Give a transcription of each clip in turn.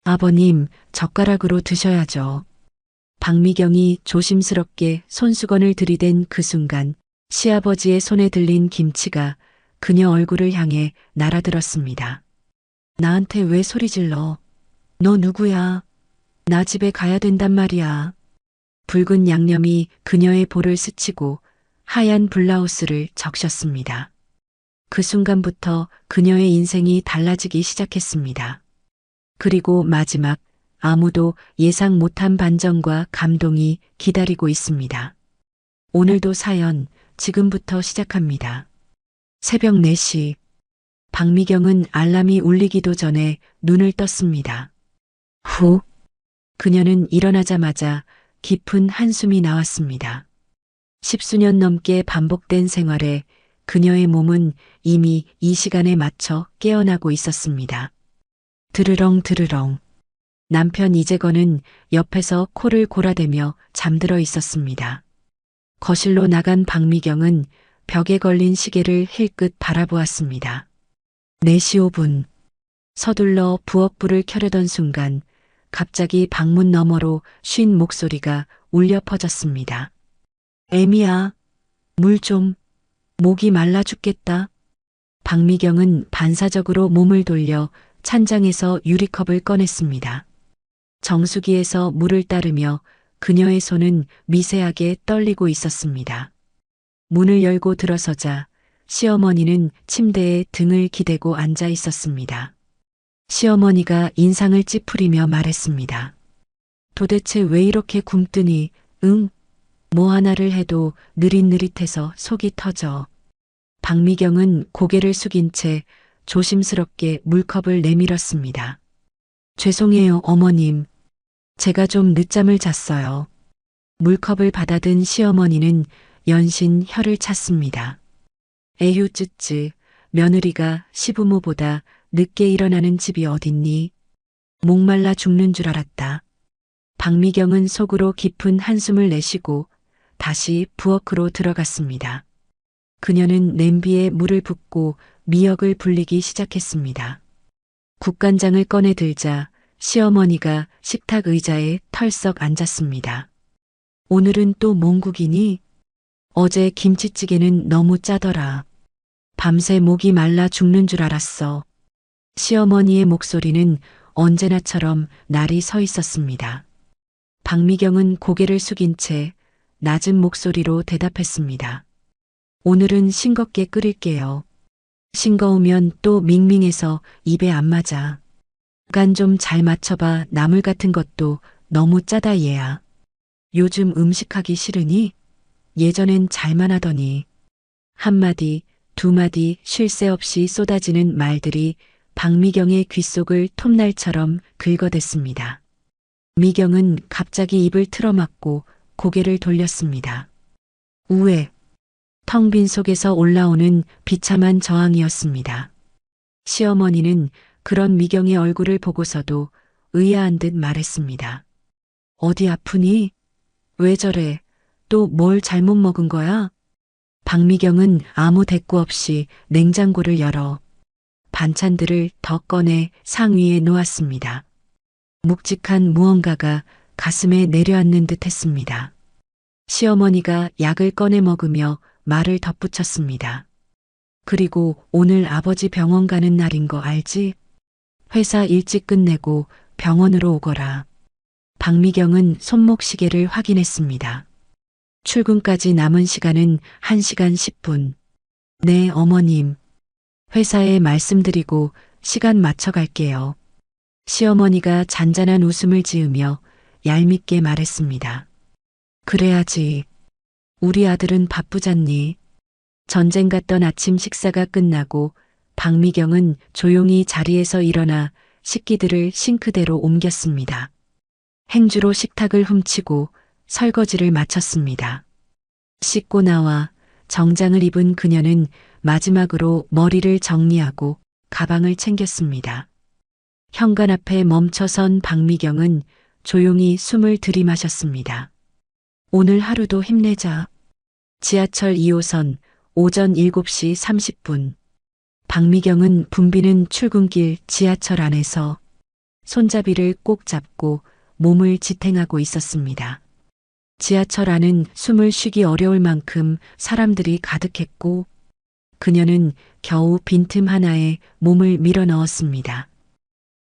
아버님, 젓가락으로 드셔야죠. 박미경이 조심스럽게 손수건을 들이댄 그 순간 시아버지의 손에 들린 김치가 그녀 얼굴을 향해 날아들었습니다. 나한테 왜 소리 질러? 너 누구야? 나 집에 가야 된단 말이야. 붉은 양념이 그녀의 볼을 스치고 하얀 블라우스를 적셨습니다. 그 순간부터 그녀의 인생이 달라지기 시작했습니다. 그리고 마지막 아무도 예상 못한 반전과 감동이 기다리고 있습니다. 오늘도 사연 지금부터 시작합니다. 새벽 4시 박미경은 알람이 울리기도 전에 눈을 떴습니다. 후, 그녀는 일어나자마자 깊은 한숨이 나왔습니다. 십수년 넘게 반복된 생활에 그녀의 몸은 이미 이 시간에 맞춰 깨어나고 있었습니다. 드르렁 드르렁. 남편 이재건은 옆에서 코를 골아대며 잠들어 있었습니다. 거실로 나간 박미경은 벽에 걸린 시계를 힐끗 바라보았습니다. 4시 5분. 서둘러 부엌불을 켜려던 순간 갑자기 방문 너머로 쉰 목소리가 울려 퍼졌습니다. 애미야, 물 좀. 목이 말라 죽겠다. 박미경은 반사적으로 몸을 돌려 찬장에서 유리컵을 꺼냈습니다. 정수기에서 물을 따르며 그녀의 손은 미세하게 떨리고 있었습니다. 문을 열고 들어서자 시어머니는 침대에 등을 기대고 앉아 있었습니다. 시어머니가 인상을 찌푸리며 말했습니다. 도대체 왜 이렇게 굶더니, 뭐 하나를 해도 느릿느릿해서 속이 터져. 박미경은 고개를 숙인 채 조심스럽게 물컵을 내밀었습니다. 죄송해요, 어머님. 제가 좀 늦잠을 잤어요. 물컵을 받아든 시어머니는 연신 혀를 찼습니다. 에휴 쯔쯔, 며느리가 시부모보다 늦게 일어나는 집이 어딨니? 목말라 죽는 줄 알았다. 박미경은 속으로 깊은 한숨을 내쉬고 다시 부엌으로 들어갔습니다. 그녀는 냄비에 물을 붓고 미역을 불리기 시작했습니다. 국간장을 꺼내 들자 시어머니가 식탁 의자에 털썩 앉았습니다. 오늘은 또 몽국이니? 어제 김치찌개는 너무 짜더라. 밤새 목이 말라 죽는 줄 알았어. 시어머니의 목소리는 언제나처럼 날이 서 있었습니다. 박미경은 고개를 숙인 채 낮은 목소리로 대답했습니다. 오늘은 싱겁게 끓일게요. 싱거우면 또 밍밍해서 입에 안 맞아. 간 좀 잘 맞춰봐. 나물 같은 것도 너무 짜다 얘야. 요즘 음식하기 싫으니? 예전엔 잘만 하더니. 한마디, 두마디 쉴 새 없이 쏟아지는 말들이 박미경의 귓속을 톱날처럼 긁어댔습니다. 미경은 갑자기 입을 틀어막고 고개를 돌렸습니다. 우에, 텅 빈 속에서 올라오는 비참한 저항이었습니다. 시어머니는 그런 미경의 얼굴을 보고서도 의아한 듯 말했습니다. 어디 아프니? 왜 저래? 또 뭘 잘못 먹은 거야? 박미경은 아무 대꾸 없이 냉장고를 열어 반찬들을 더 꺼내 상위에 놓았습니다. 묵직한 무언가가 가슴에 내려앉는 듯 했습니다. 시어머니가 약을 꺼내 먹으며 말을 덧붙였습니다. 그리고 오늘 아버지 병원 가는 날인 거 알지? 회사 일찍 끝내고 병원으로 오거라. 박미경은 손목시계를 확인했습니다. 출근까지 남은 시간은 1시간 10분. 네, 어머님. 회사에 말씀드리고 시간 맞춰 갈게요. 시어머니가 잔잔한 웃음을 지으며 얄밉게 말했습니다. 그래야지. 우리 아들은 바쁘잖니. 전쟁 갔던 아침 식사가 끝나고 박미경은 조용히 자리에서 일어나 식기들을 싱크대로 옮겼습니다. 행주로 식탁을 훔치고 설거지를 마쳤습니다. 씻고 나와 정장을 입은 그녀는 마지막으로 머리를 정리하고 가방을 챙겼습니다. 현관 앞에 멈춰선 박미경은 조용히 숨을 들이마셨습니다. 오늘 하루도 힘내자. 지하철 2호선 오전 7시 30분. 박미경은 붐비는 출근길 지하철 안에서 손잡이를 꼭 잡고 몸을 지탱하고 있었습니다. 지하철 안은 숨을 쉬기 어려울 만큼 사람들이 가득했고 그녀는 겨우 빈틈 하나에 몸을 밀어 넣었습니다.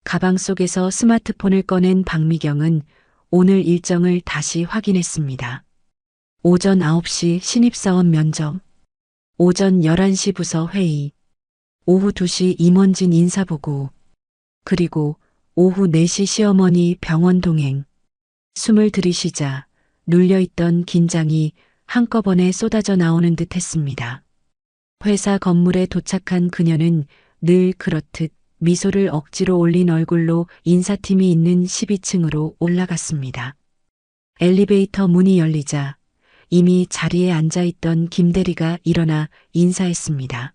가방 속에서 스마트폰을 꺼낸 박미경은 오늘 일정을 다시 확인했습니다. 오전 9시 신입사원 면접, 오전 11시 부서 회의, 오후 2시 임원진 인사보고, 그리고 오후 4시 시어머니 병원 동행. 숨을 들이쉬자 눌려있던 긴장이 한꺼번에 쏟아져 나오는 듯 했습니다. 회사 건물에 도착한 그녀는 늘 그렇듯 미소를 억지로 올린 얼굴로 인사팀이 있는 12층으로 올라갔습니다. 엘리베이터 문이 열리자 이미 자리에 앉아있던 김 대리가 일어나 인사했습니다.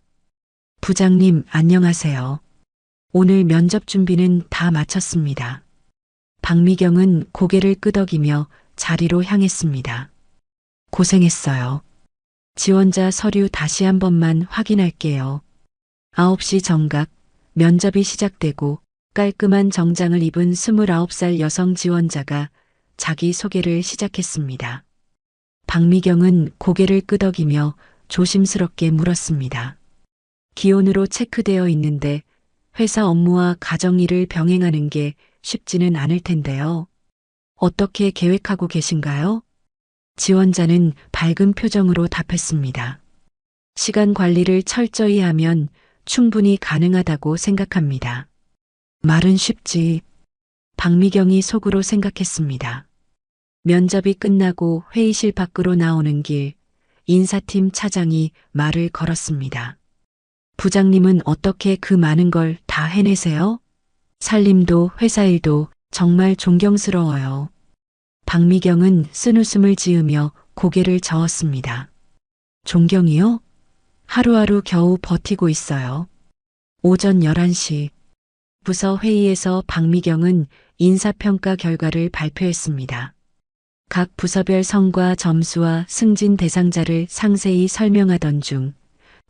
부장님, 안녕하세요. 오늘 면접 준비는 다 마쳤습니다. 박미경은 고개를 끄덕이며 자리로 향했습니다. 고생했어요. 지원자 서류 다시 한 번만 확인할게요. 9시 정각 면접이 시작되고 깔끔한 정장을 입은 29살 여성 지원자가 자기 소개를 시작했습니다. 박미경은 고개를 끄덕이며 조심스럽게 물었습니다. 기혼으로 체크되어 있는데 회사 업무와 가정일을 병행하는 게 쉽지는 않을 텐데요. 어떻게 계획하고 계신가요? 지원자는 밝은 표정으로 답했습니다. 시간 관리를 철저히 하면 충분히 가능하다고 생각합니다. 말은 쉽지. 박미경이 속으로 생각했습니다. 면접이 끝나고 회의실 밖으로 나오는 길, 인사팀 차장이 말을 걸었습니다. 부장님은 어떻게 그 많은 걸 다 해내세요? 살림도 회사 일도 정말 존경스러워요. 박미경은 쓴웃음을 지으며 고개를 저었습니다. 존경이요? 하루하루 겨우 버티고 있어요. 오전 11시 부서 회의에서 박미경은 인사평가 결과를 발표했습니다. 각 부서별 성과 점수와 승진 대상자를 상세히 설명하던 중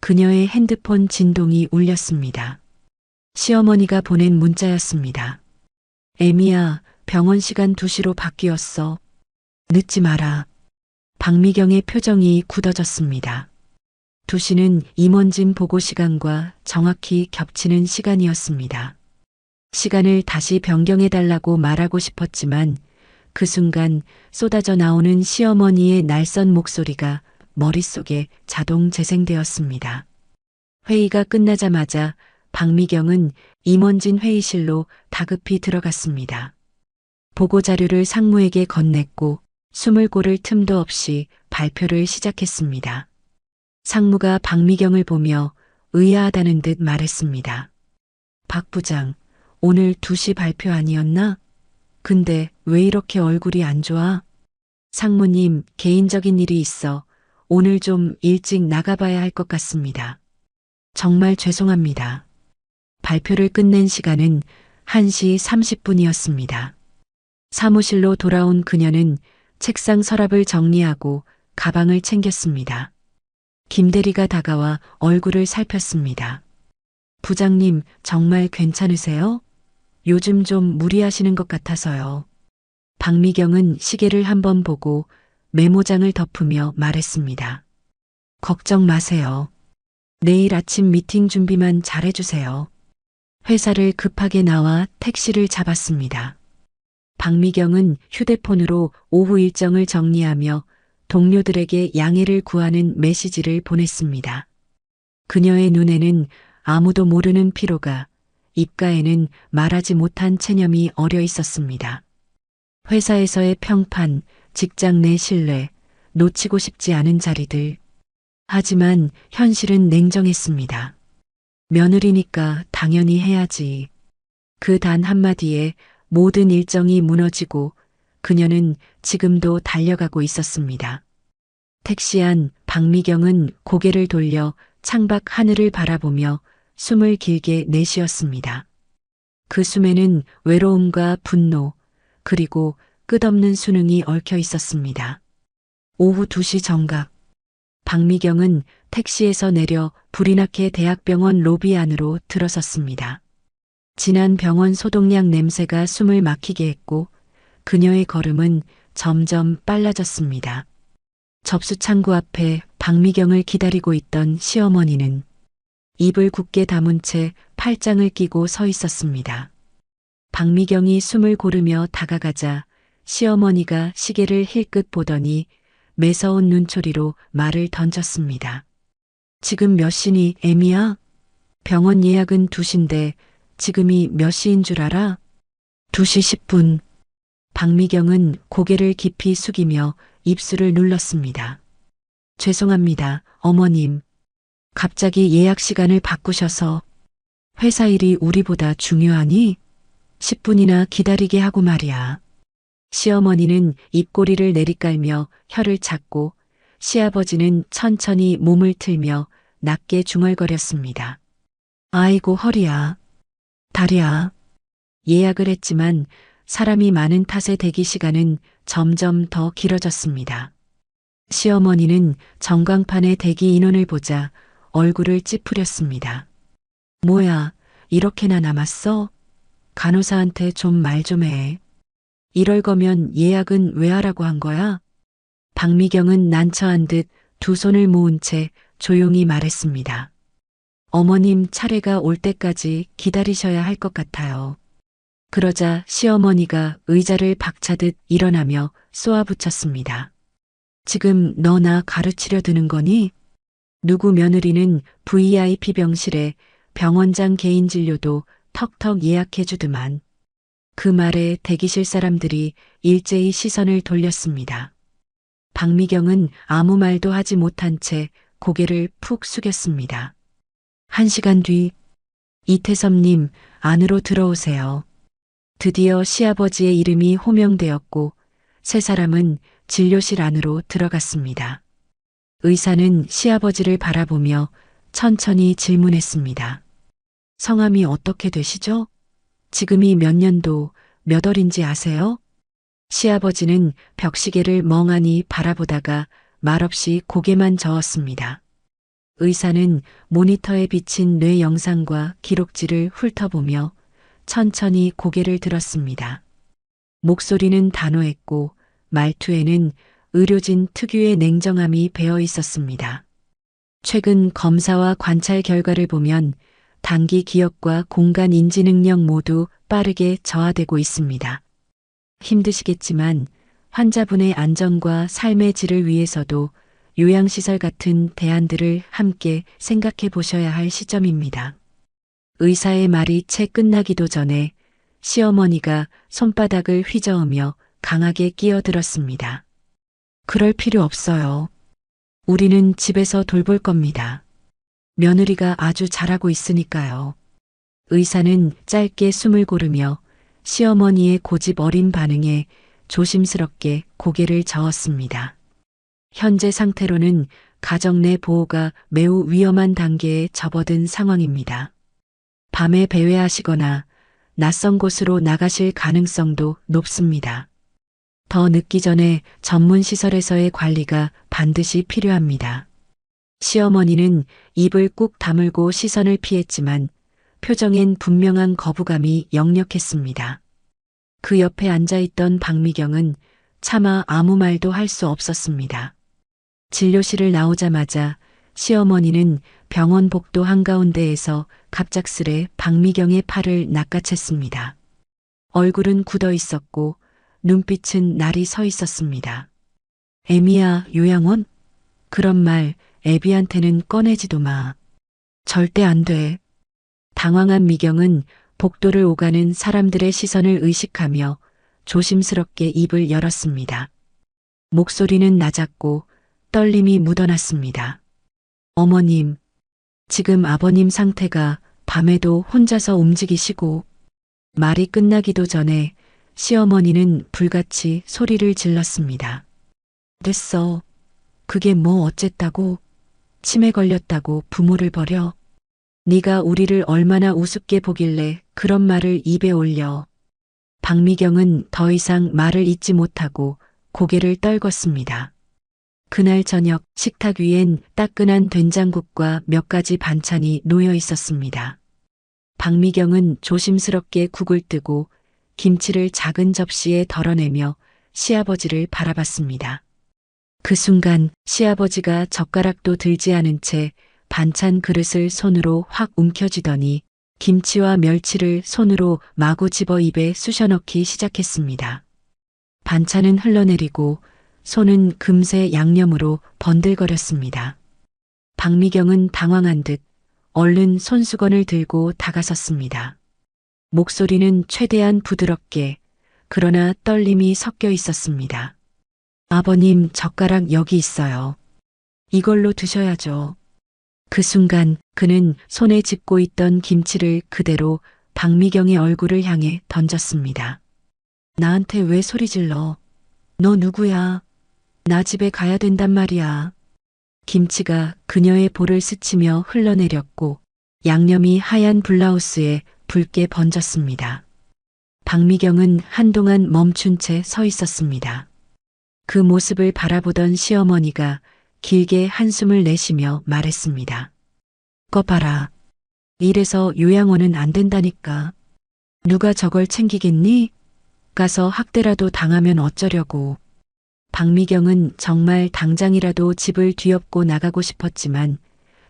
그녀의 핸드폰 진동이 울렸습니다. 시어머니가 보낸 문자였습니다. 애미야, 병원 시간 2시로 바뀌었어. 늦지 마라. 박미경의 표정이 굳어졌습니다. 2시는 임원진 보고 시간과 정확히 겹치는 시간이었습니다. 시간을 다시 변경해달라고 말하고 싶었지만 그 순간 쏟아져 나오는 시어머니의 날선 목소리가 머릿속에 자동 재생되었습니다. 회의가 끝나자마자 박미경은 임원진 회의실로 다급히 들어갔습니다. 보고 자료를 상무에게 건넸고 숨을 고를 틈도 없이 발표를 시작했습니다. 상무가 박미경을 보며 의아하다는 듯 말했습니다. 박 부장, 오늘 2시 발표 아니었나? 근데 왜 이렇게 얼굴이 안 좋아? 상무님, 개인적인 일이 있어 오늘 좀 일찍 나가봐야 할 것 같습니다. 정말 죄송합니다. 발표를 끝낸 시간은 1시 30분이었습니다. 사무실로 돌아온 그녀는 책상 서랍을 정리하고 가방을 챙겼습니다. 김 대리가 다가와 얼굴을 살폈습니다. 부장님, 정말 괜찮으세요? 요즘 좀 무리하시는 것 같아서요. 박미경은 시계를 한번 보고 메모장을 덮으며 말했습니다. 걱정 마세요. 내일 아침 미팅 준비만 잘해주세요. 회사를 급하게 나와 택시를 잡았습니다. 박미경은 휴대폰으로 오후 일정을 정리하며 동료들에게 양해를 구하는 메시지를 보냈습니다. 그녀의 눈에는 아무도 모르는 피로가, 입가에는 말하지 못한 체념이 어려 있었습니다. 회사에서의 평판, 직장 내 신뢰, 놓치고 싶지 않은 자리들. 하지만 현실은 냉정했습니다. 며느리니까 당연히 해야지. 그 단 한마디에 모든 일정이 무너지고 그녀는 지금도 달려가고 있었습니다. 택시 안 박미경은 고개를 돌려 창밖 하늘을 바라보며 숨을 길게 내쉬었습니다. 그 숨에는 외로움과 분노, 그리고 끝없는 수능이 얽혀 있었습니다. 오후 2시 정각, 박미경은 택시에서 내려 불이 나게 대학병원 로비 안으로 들어섰습니다. 진한 병원 소독약 냄새가 숨을 막히게 했고 그녀의 걸음은 점점 빨라졌습니다. 접수창구 앞에 박미경을 기다리고 있던 시어머니는 입을 굳게 다문 채 팔짱을 끼고 서 있었습니다. 박미경이 숨을 고르며 다가가자 시어머니가 시계를 힐끗 보더니 매서운 눈초리로 말을 던졌습니다. 지금 몇 시니, 애미야? 병원 예약은 2시인데 지금이 몇 시인 줄 알아? 2시 10분. 박미경은 고개를 깊이 숙이며 입술을 눌렀습니다. 죄송합니다, 어머님. 갑자기 예약 시간을 바꾸셔서 회사 일이 우리보다 중요하니 10분이나 기다리게 하고 말이야. 시어머니는 입꼬리를 내리깔며 혀를 찾고 시아버지는 천천히 몸을 틀며 낮게 중얼거렸습니다. 아이고 허리야. 다리야. 예약을 했지만 사람이 많은 탓에 대기 시간은 점점 더 길어졌습니다. 시어머니는 전광판에 대기 인원을 보자 얼굴을 찌푸렸습니다. 뭐야, 이렇게나 남았어? 간호사한테 좀 말 좀 해. 이럴 거면 예약은 왜 하라고 한 거야? 박미경은 난처한 듯 두 손을 모은 채 조용히 말했습니다. 어머님 차례가 올 때까지 기다리셔야 할 것 같아요. 그러자 시어머니가 의자를 박차듯 일어나며 쏘아붙였습니다. 지금 너 나 가르치려 드는 거니? 누구 며느리는 VIP 병실에 병원장 개인 진료도 턱턱 예약해 주더만. 그 말에 대기실 사람들이 일제히 시선을 돌렸습니다. 박미경은 아무 말도 하지 못한 채 고개를 푹 숙였습니다. 1시간 뒤, 이태섭님, 안으로 들어오세요. 드디어 시아버지의 이름이 호명되었고 세 사람은 진료실 안으로 들어갔습니다. 의사는 시아버지를 바라보며 천천히 질문했습니다. 성함이 어떻게 되시죠? 지금이 몇 년도, 몇 월인지 아세요? 시아버지는 벽시계를 멍하니 바라보다가 말없이 고개만 저었습니다. 의사는 모니터에 비친 뇌 영상과 기록지를 훑어보며 천천히 고개를 들었습니다. 목소리는 단호했고 말투에는 의료진 특유의 냉정함이 배어 있었습니다. 최근 검사와 관찰 결과를 보면 단기 기억과 공간 인지 능력 모두 빠르게 저하되고 있습니다. 힘드시겠지만 환자분의 안전과 삶의 질을 위해서도 요양시설 같은 대안들을 함께 생각해 보셔야 할 시점입니다. 의사의 말이 채 끝나기도 전에 시어머니가 손바닥을 휘저으며 강하게 끼어들었습니다. 그럴 필요 없어요. 우리는 집에서 돌볼 겁니다. 며느리가 아주 잘하고 있으니까요. 의사는 짧게 숨을 고르며 시어머니의 고집 어린 반응에 조심스럽게 고개를 저었습니다. 현재 상태로는 가정 내 보호가 매우 위험한 단계에 접어든 상황입니다. 밤에 배회하시거나 낯선 곳으로 나가실 가능성도 높습니다. 더 늦기 전에 전문 시설에서의 관리가 반드시 필요합니다. 시어머니는 입을 꾹 다물고 시선을 피했지만 표정엔 분명한 거부감이 역력했습니다. 그 옆에 앉아있던 박미경은 차마 아무 말도 할 수 없었습니다. 진료실을 나오자마자 시어머니는 병원 복도 한가운데에서 갑작스레 박미경의 팔을 낚아챘습니다. 얼굴은 굳어 있었고 눈빛은 날이 서 있었습니다. 애미야, 요양원? 그런 말 애비한테는 꺼내지도 마. 절대 안 돼. 당황한 미경은 복도를 오가는 사람들의 시선을 의식하며 조심스럽게 입을 열었습니다. 목소리는 낮았고 떨림이 묻어났습니다. 어머님, 지금 아버님 상태가 밤에도 혼자서 움직이시고 말이 끝나기도 전에 시어머니는 불같이 소리를 질렀습니다. 됐어. 그게 뭐 어쨌다고? 치매 걸렸다고 부모를 버려? 네가 우리를 얼마나 우습게 보길래 그런 말을 입에 올려. 박미경은 더 이상 말을 잇지 못하고 고개를 떨궜습니다. 그날 저녁 식탁 위엔 따끈한 된장국과 몇 가지 반찬이 놓여 있었습니다. 박미경은 조심스럽게 국을 뜨고 김치를 작은 접시에 덜어내며 시아버지를 바라봤습니다. 그 순간 시아버지가 젓가락도 들지 않은 채 반찬 그릇을 손으로 확 움켜쥐더니 김치와 멸치를 손으로 마구 집어 입에 쑤셔넣기 시작했습니다. 반찬은 흘러내리고 손은 금세 양념으로 번들거렸습니다. 박미경은 당황한 듯 얼른 손수건을 들고 다가섰습니다. 목소리는 최대한 부드럽게 그러나 떨림이 섞여 있었습니다. 아버님, 젓가락 여기 있어요. 이걸로 드셔야죠. 그 순간 그는 손에 짚고 있던 김치를 그대로 박미경의 얼굴을 향해 던졌습니다. 나한테 왜 소리 질러? 너 누구야? 나 집에 가야 된단 말이야. 김치가 그녀의 볼을 스치며 흘러내렸고 양념이 하얀 블라우스에 붉게 번졌습니다. 박미경은 한동안 멈춘 채 서 있었습니다. 그 모습을 바라보던 시어머니가 길게 한숨을 내쉬며 말했습니다. 거 봐라. 이래서 요양원은 안 된다니까. 누가 저걸 챙기겠니? 가서 학대라도 당하면 어쩌려고. 박미경은 정말 당장이라도 집을 뒤엎고 나가고 싶었지만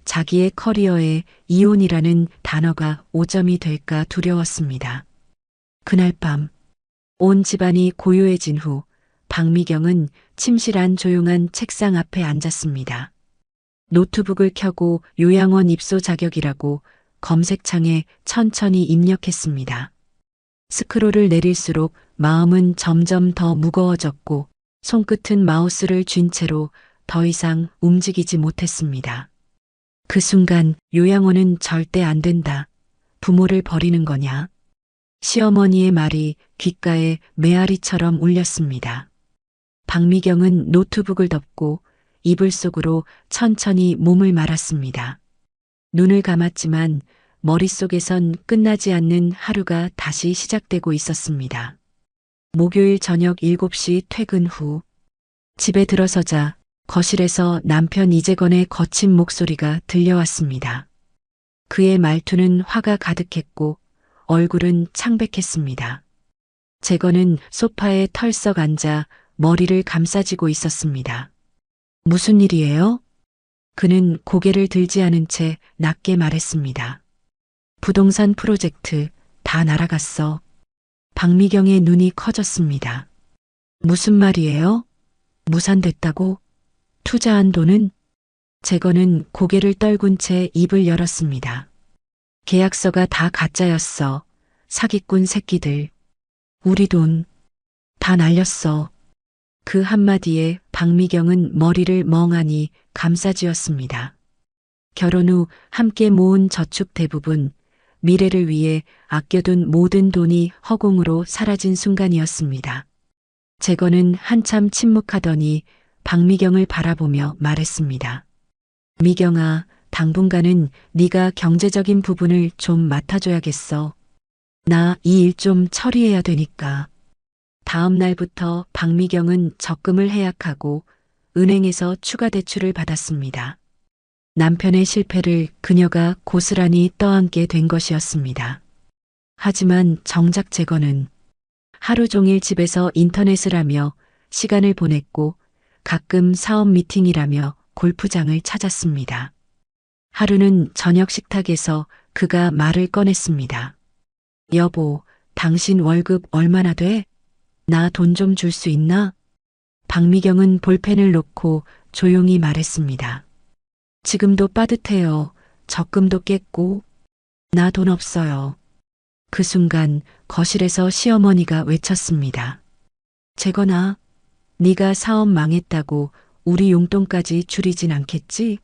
자기의 커리어에 이혼이라는 단어가 오점이 될까 두려웠습니다. 그날 밤, 온 집안이 고요해진 후 박미경은 침실한 조용한 책상 앞에 앉았습니다. 노트북을 켜고 요양원 입소 자격이라고 검색창에 천천히 입력했습니다. 스크롤을 내릴수록 마음은 점점 더 무거워졌고 손끝은 마우스를 쥔 채로 더 이상 움직이지 못했습니다. 그 순간 요양원은 절대 안 된다. 부모를 버리는 거냐? 시어머니의 말이 귓가에 메아리처럼 울렸습니다. 박미경은 노트북을 덮고 이불 속으로 천천히 몸을 말았습니다. 눈을 감았지만 머릿속에선 끝나지 않는 하루가 다시 시작되고 있었습니다. 목요일 저녁 7시 퇴근 후 집에 들어서자 거실에서 남편 이재건의 거친 목소리가 들려왔습니다. 그의 말투는 화가 가득했고 얼굴은 창백했습니다. 재건은 소파에 털썩 앉아 머리를 감싸쥐고 있었습니다. 무슨 일이에요? 그는 고개를 들지 않은 채 낮게 말했습니다. 부동산 프로젝트 다 날아갔어. 박미경의 눈이 커졌습니다. 무슨 말이에요? 무산됐다고? 투자한 돈은? 재건은 고개를 떨군 채 입을 열었습니다. 계약서가 다 가짜였어. 사기꾼 새끼들. 우리 돈 다 날렸어. 그 한마디에 박미경은 머리를 멍하니 감싸쥐었습니다. 결혼 후 함께 모은 저축 대부분, 미래를 위해 아껴둔 모든 돈이 허공으로 사라진 순간이었습니다. 재건은 한참 침묵하더니 박미경을 바라보며 말했습니다. 미경아, 당분간은 네가 경제적인 부분을 좀 맡아줘야겠어. 나 이 일 좀 처리해야 되니까. 다음 날부터 박미경은 적금을 해약하고 은행에서 추가 대출을 받았습니다. 남편의 실패를 그녀가 고스란히 떠안게 된 것이었습니다. 하지만 정작 재건은 하루 종일 집에서 인터넷을 하며 시간을 보냈고 가끔 사업 미팅이라며 골프장을 찾았습니다. 하루는 저녁 식탁에서 그가 말을 꺼냈습니다. 여보, 당신 월급 얼마나 돼? 나 돈 좀 줄 수 있나? 박미경은 볼펜을 놓고 조용히 말했습니다. 지금도 빠듯해요. 적금도 깼고. 나 돈 없어요. 그 순간 거실에서 시어머니가 외쳤습니다. 재건아, 네가 사업 망했다고 우리 용돈까지 줄이진 않겠지?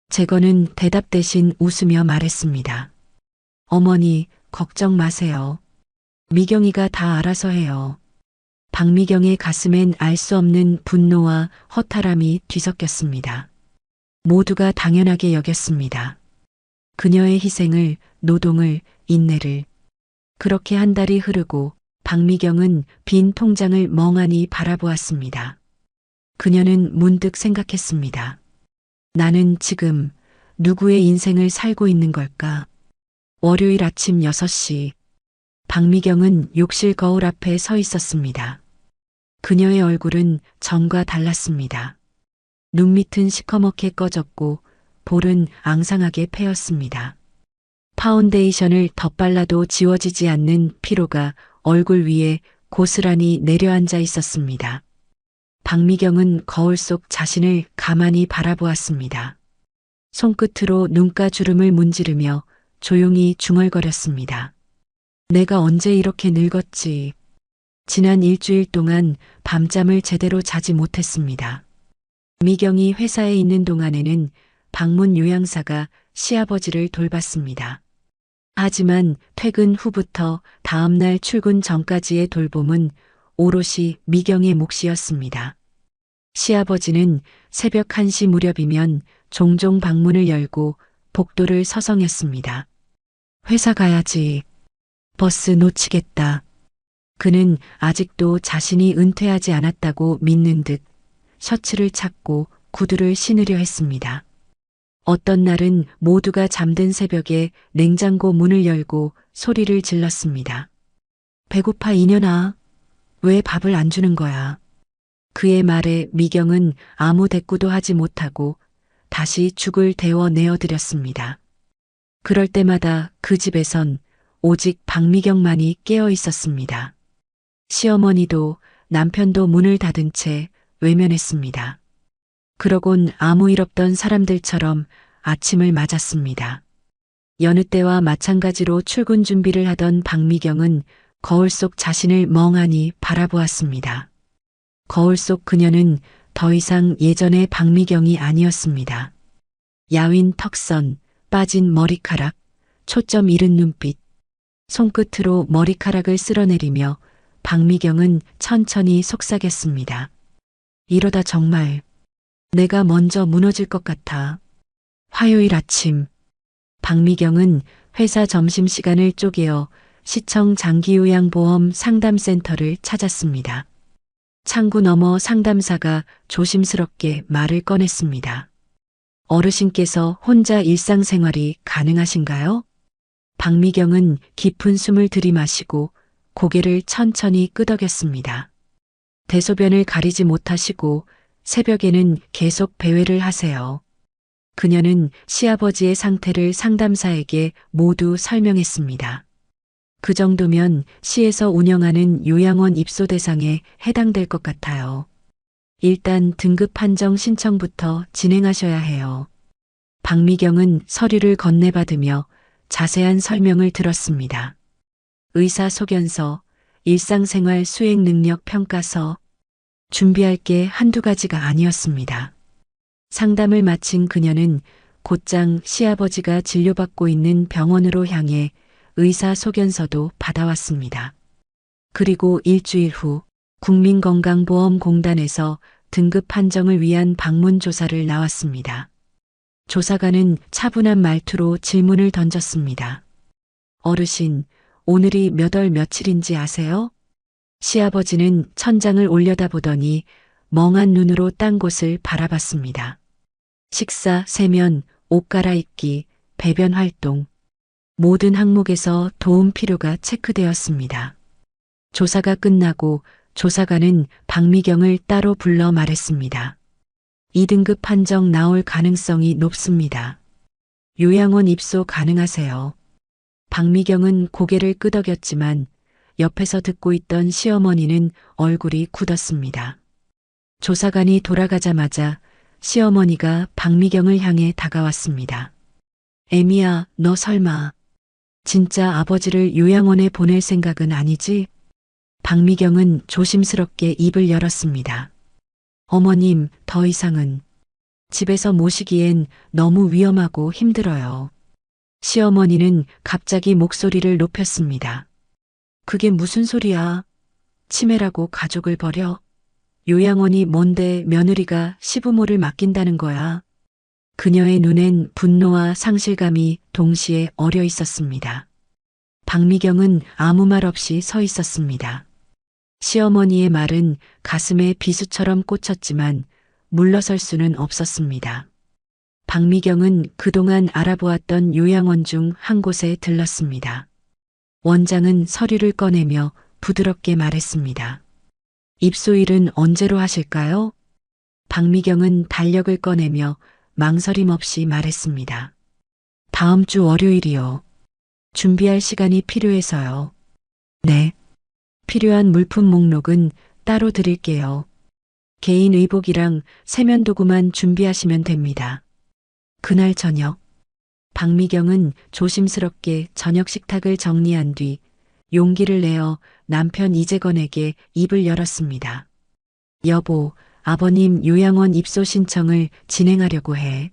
재건은 대답 대신 웃으며 말했습니다. 어머니, 걱정 마세요. 미경이가 다 알아서 해요. 박미경의 가슴엔 알 수 없는 분노와 허탈함이 뒤섞였습니다. 모두가 당연하게 여겼습니다. 그녀의 희생을, 노동을, 인내를. 그렇게 한 달이 흐르고 박미경은 빈 통장을 멍하니 바라보았습니다. 그녀는 문득 생각했습니다. 나는 지금 누구의 인생을 살고 있는 걸까? 월요일 아침 6시. 박미경은 욕실 거울 앞에 서 있었습니다. 그녀의 얼굴은 전과 달랐습니다. 눈밑은 시커멓게 꺼졌고 볼은 앙상하게 패였습니다. 파운데이션을 덧발라도 지워지지 않는 피로가 얼굴 위에 고스란히 내려앉아 있었습니다. 박미경은 거울 속 자신을 가만히 바라보았습니다. 손끝으로 눈가 주름을 문지르며 조용히 중얼거렸습니다. 내가 언제 이렇게 늙었지. 지난 일주일 동안 밤잠을 제대로 자지 못했습니다. 미경이 회사에 있는 동안에는 방문 요양사가 시아버지를 돌봤습니다. 하지만 퇴근 후부터 다음날 출근 전까지의 돌봄은 오롯이 미경의 몫이었습니다. 시아버지는 새벽 1시 무렵이면 종종 방문을 열고 복도를 서성였습니다. 회사 가야지. 버스 놓치겠다. 그는 아직도 자신이 은퇴하지 않았다고 믿는 듯 셔츠를 찾고 구두를 신으려 했습니다. 어떤 날은 모두가 잠든 새벽에 냉장고 문을 열고 소리를 질렀습니다. 배고파 이년아. 왜 밥을 안 주는 거야? 그의 말에 미경은 아무 대꾸도 하지 못하고 다시 죽을 데워 내어드렸습니다. 그럴 때마다 그 집에선 오직 박미경만이 깨어 있었습니다. 시어머니도 남편도 문을 닫은 채 외면했습니다. 그러곤 아무 일 없던 사람들처럼 아침을 맞았습니다. 여느 때와 마찬가지로 출근 준비를 하던 박미경은 거울 속 자신을 멍하니 바라보았습니다. 거울 속 그녀는 더 이상 예전의 박미경이 아니었습니다. 야윈 턱선, 빠진 머리카락, 초점 잃은 눈빛, 손끝으로 머리카락을 쓸어내리며 박미경은 천천히 속삭였습니다. 이러다 정말 내가 먼저 무너질 것 같아. 화요일 아침, 박미경은 회사 점심시간을 쪼개어 시청 장기요양보험 상담센터를 찾았습니다. 창구 너머 상담사가 조심스럽게 말을 꺼냈습니다. 어르신께서 혼자 일상생활이 가능하신가요? 박미경은 깊은 숨을 들이마시고 고개를 천천히 끄덕였습니다. 대소변을 가리지 못하시고 새벽에는 계속 배회를 하세요. 그녀는 시아버지의 상태를 상담사에게 모두 설명했습니다. 그 정도면 시에서 운영하는 요양원 입소 대상에 해당될 것 같아요. 일단 등급 판정 신청부터 진행하셔야 해요. 박미경은 서류를 건네받으며 자세한 설명을 들었습니다. 의사소견서, 일상생활 수행 능력 평가서, 준비할 게 한두 가지가 아니었습니다. 상담을 마친 그녀는 곧장 시아버지가 진료받고 있는 병원으로 향해 의사소견서도 받아왔습니다. 그리고 일주일 후 국민건강보험공단에서 등급 판정을 위한 방문 조사를 나왔습니다. 조사관은 차분한 말투로 질문을 던졌습니다. 어르신, 오늘이 몇 월 며칠인지 아세요? 시아버지는 천장을 올려다보더니 멍한 눈으로 딴 곳을 바라봤습니다. 식사, 세면, 옷 갈아입기, 배변 활동, 모든 항목에서 도움 필요가 체크되었습니다. 조사가 끝나고 조사관은 박미경을 따로 불러 말했습니다. 2등급 판정 나올 가능성이 높습니다. 요양원 입소 가능하세요. 박미경은 고개를 끄덕였지만 옆에서 듣고 있던 시어머니는 얼굴이 굳었습니다. 조사관이 돌아가자마자 시어머니가 박미경을 향해 다가왔습니다. 애미야, 너 설마 진짜 아버지를 요양원에 보낼 생각은 아니지? 박미경은 조심스럽게 입을 열었습니다. 어머님, 더 이상은 집에서 모시기엔 너무 위험하고 힘들어요. 시어머니는 갑자기 목소리를 높였습니다. 그게 무슨 소리야? 치매라고 가족을 버려? 요양원이 뭔데 며느리가 시부모를 맡긴다는 거야. 그녀의 눈엔 분노와 상실감이 동시에 어려 있었습니다. 박미경은 아무 말 없이 서 있었습니다. 시어머니의 말은 가슴에 비수처럼 꽂혔지만 물러설 수는 없었습니다. 박미경은 그동안 알아보았던 요양원 중 한 곳에 들렀습니다. 원장은 서류를 꺼내며 부드럽게 말했습니다. 입소일은 언제로 하실까요? 박미경은 달력을 꺼내며 망설임 없이 말했습니다. 다음 주 월요일이요. 준비할 시간이 필요해서요. 네. 필요한 물품 목록은 따로 드릴게요. 개인 의복이랑 세면도구만 준비하시면 됩니다. 그날 저녁, 박미경은 조심스럽게 저녁 식탁을 정리한 뒤 용기를 내어 남편 이재건에게 입을 열었습니다. 여보, 아버님 요양원 입소 신청을 진행하려고 해.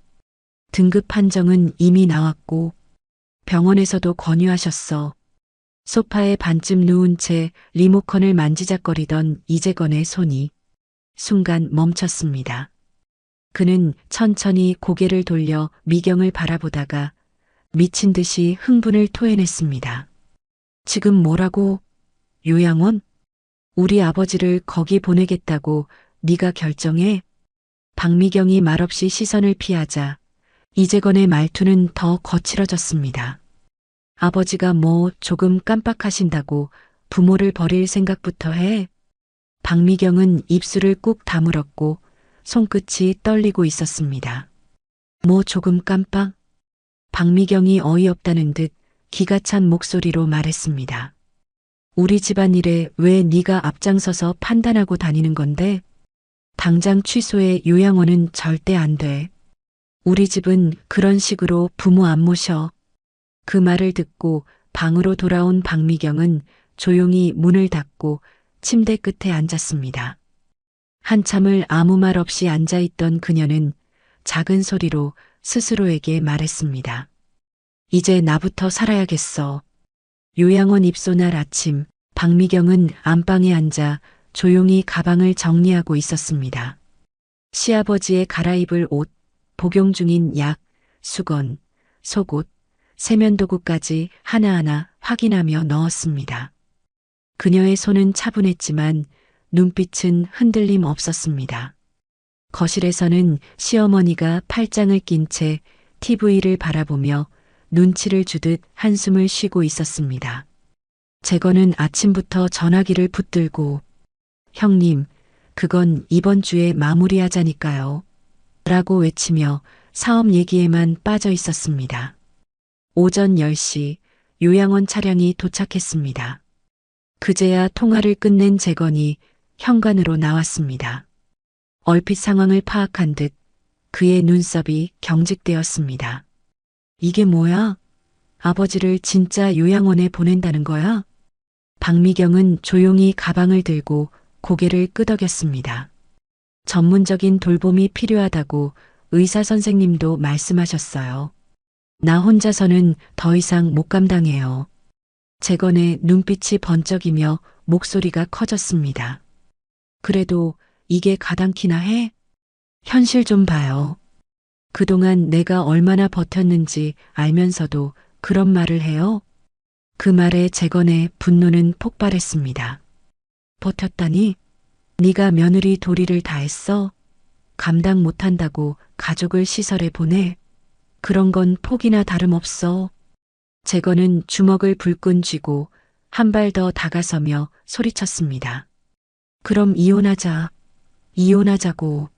등급 판정은 이미 나왔고 병원에서도 권유하셨어. 소파에 반쯤 누운 채 리모컨을 만지작거리던 이재건의 손이 순간 멈췄습니다. 그는 천천히 고개를 돌려 미경을 바라보다가 미친 듯이 흥분을 토해냈습니다. 지금 뭐라고? 요양원? 우리 아버지를 거기 보내겠다고 네가 결정해? 박미경이 말없이 시선을 피하자 이재건의 말투는 더 거칠어졌습니다. 아버지가 뭐 조금 깜빡하신다고 부모를 버릴 생각부터 해? 박미경은 입술을 꾹 다물었고 손끝이 떨리고 있었습니다. 뭐 조금 깜빡? 박미경이 어이없다는 듯 기가 찬 목소리로 말했습니다. 우리 집안일에 왜 네가 앞장서서 판단하고 다니는 건데? 당장 취소해. 요양원은 절대 안 돼. 우리 집은 그런 식으로 부모 안 모셔. 그 말을 듣고 방으로 돌아온 박미경은 조용히 문을 닫고 침대 끝에 앉았습니다. 한참을 아무 말 없이 앉아있던 그녀는 작은 소리로 스스로에게 말했습니다. 이제 나부터 살아야겠어. 요양원 입소 날 아침, 박미경은 안방에 앉아 조용히 가방을 정리하고 있었습니다. 시아버지의 갈아입을 옷, 복용 중인 약, 수건, 속옷, 세면도구까지 하나하나 확인하며 넣었습니다. 그녀의 손은 차분했지만 눈빛은 흔들림 없었습니다. 거실에서는 시어머니가 팔짱을 낀 채 TV를 바라보며 눈치를 주듯 한숨을 쉬고 있었습니다. 재건은 아침부터 전화기를 붙들고 형님, 그건 이번 주에 마무리하자니까요. 라고 외치며 사업 얘기에만 빠져 있었습니다. 오전 10시 요양원 차량이 도착했습니다. 그제야 통화를 끝낸 재건이 현관으로 나왔습니다. 얼핏 상황을 파악한 듯 그의 눈썹이 경직되었습니다. 이게 뭐야? 아버지를 진짜 요양원에 보낸다는 거야? 박미경은 조용히 가방을 들고 고개를 끄덕였습니다. 전문적인 돌봄이 필요하다고 의사 선생님도 말씀하셨어요. 나 혼자서는 더 이상 못 감당해요. 재건의 눈빛이 번쩍이며 목소리가 커졌습니다. 그래도 이게 가당키나 해? 현실 좀 봐요. 그동안 내가 얼마나 버텼는지 알면서도 그런 말을 해요? 그 말에 재건의 분노는 폭발했습니다. 버텼다니? 네가 며느리 도리를 다했어? 감당 못한다고 가족을 시설에 보내? 그런 건 폭이나 다름없어. 재건은 주먹을 불끈 쥐고 한 발 더 다가서며 소리쳤습니다. 그럼 이혼하자. 이혼하자고.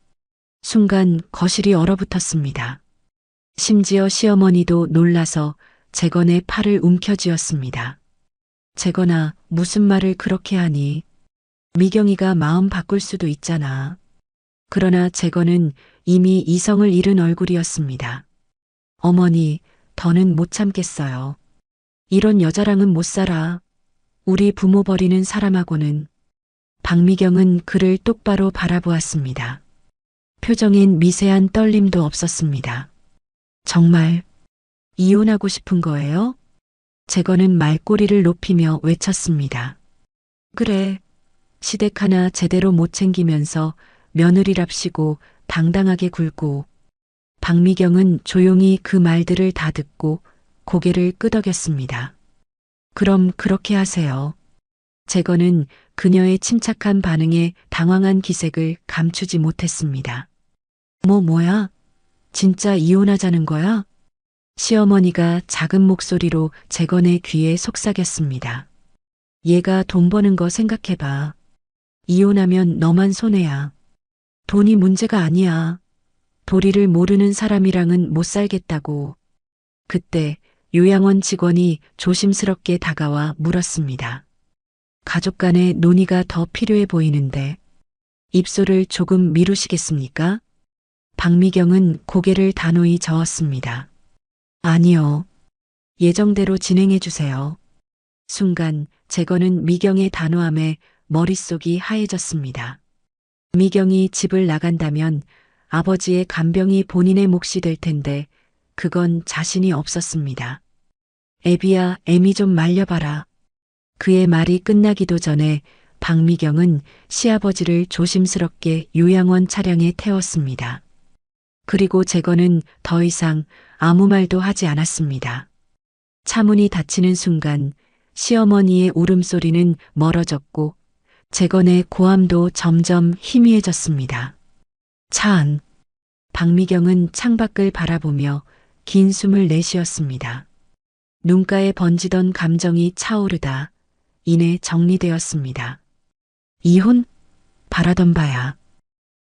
순간 거실이 얼어붙었습니다. 심지어 시어머니도 놀라서 재건의 팔을 움켜쥐었습니다. 재건아, 무슨 말을 그렇게 하니? 미경이가 마음 바꿀 수도 있잖아. 그러나 재건은 이미 이성을 잃은 얼굴이었습니다. 어머니, 더는 못 참겠어요. 이런 여자랑은 못 살아. 우리 부모 버리는 사람하고는. 박미경은 그를 똑바로 바라보았습니다. 표정엔 미세한 떨림도 없었습니다. 정말 이혼하고 싶은 거예요? 재건은 말꼬리를 높이며 외쳤습니다. 그래. 시댁 하나 제대로 못 챙기면서 며느리랍시고 당당하게 굴고. 박미경은 조용히 그 말들을 다 듣고 고개를 끄덕였습니다. 그럼 그렇게 하세요. 재건은 그녀의 침착한 반응에 당황한 기색을 감추지 못했습니다. 뭐야? 진짜 이혼하자는 거야? 시어머니가 작은 목소리로 재건의 귀에 속삭였습니다. 얘가 돈 버는 거 생각해봐. 이혼하면 너만 손해야. 돈이 문제가 아니야. 도리를 모르는 사람이랑은 못 살겠다고. 그때 요양원 직원이 조심스럽게 다가와 물었습니다. 가족 간의 논의가 더 필요해 보이는데 입술을 조금 미루시겠습니까? 박미경은 고개를 단호히 저었습니다. 아니요. 예정대로 진행해 주세요. 순간 재건은 미경의 단호함에 머릿속이 하얘졌습니다. 미경이 집을 나간다면 아버지의 간병이 본인의 몫이 될 텐데 그건 자신이 없었습니다. 애비야, 애미 좀 말려봐라. 그의 말이 끝나기도 전에 박미경은 시아버지를 조심스럽게 요양원 차량에 태웠습니다. 그리고 재건은 더 이상 아무 말도 하지 않았습니다. 차문이 닫히는 순간 시어머니의 울음소리는 멀어졌고 재건의 고함도 점점 희미해졌습니다. 차 안. 박미경은 창밖을 바라보며 긴 숨을 내쉬었습니다. 눈가에 번지던 감정이 차오르다 이내 정리되었습니다. 이혼? 바라던 바야.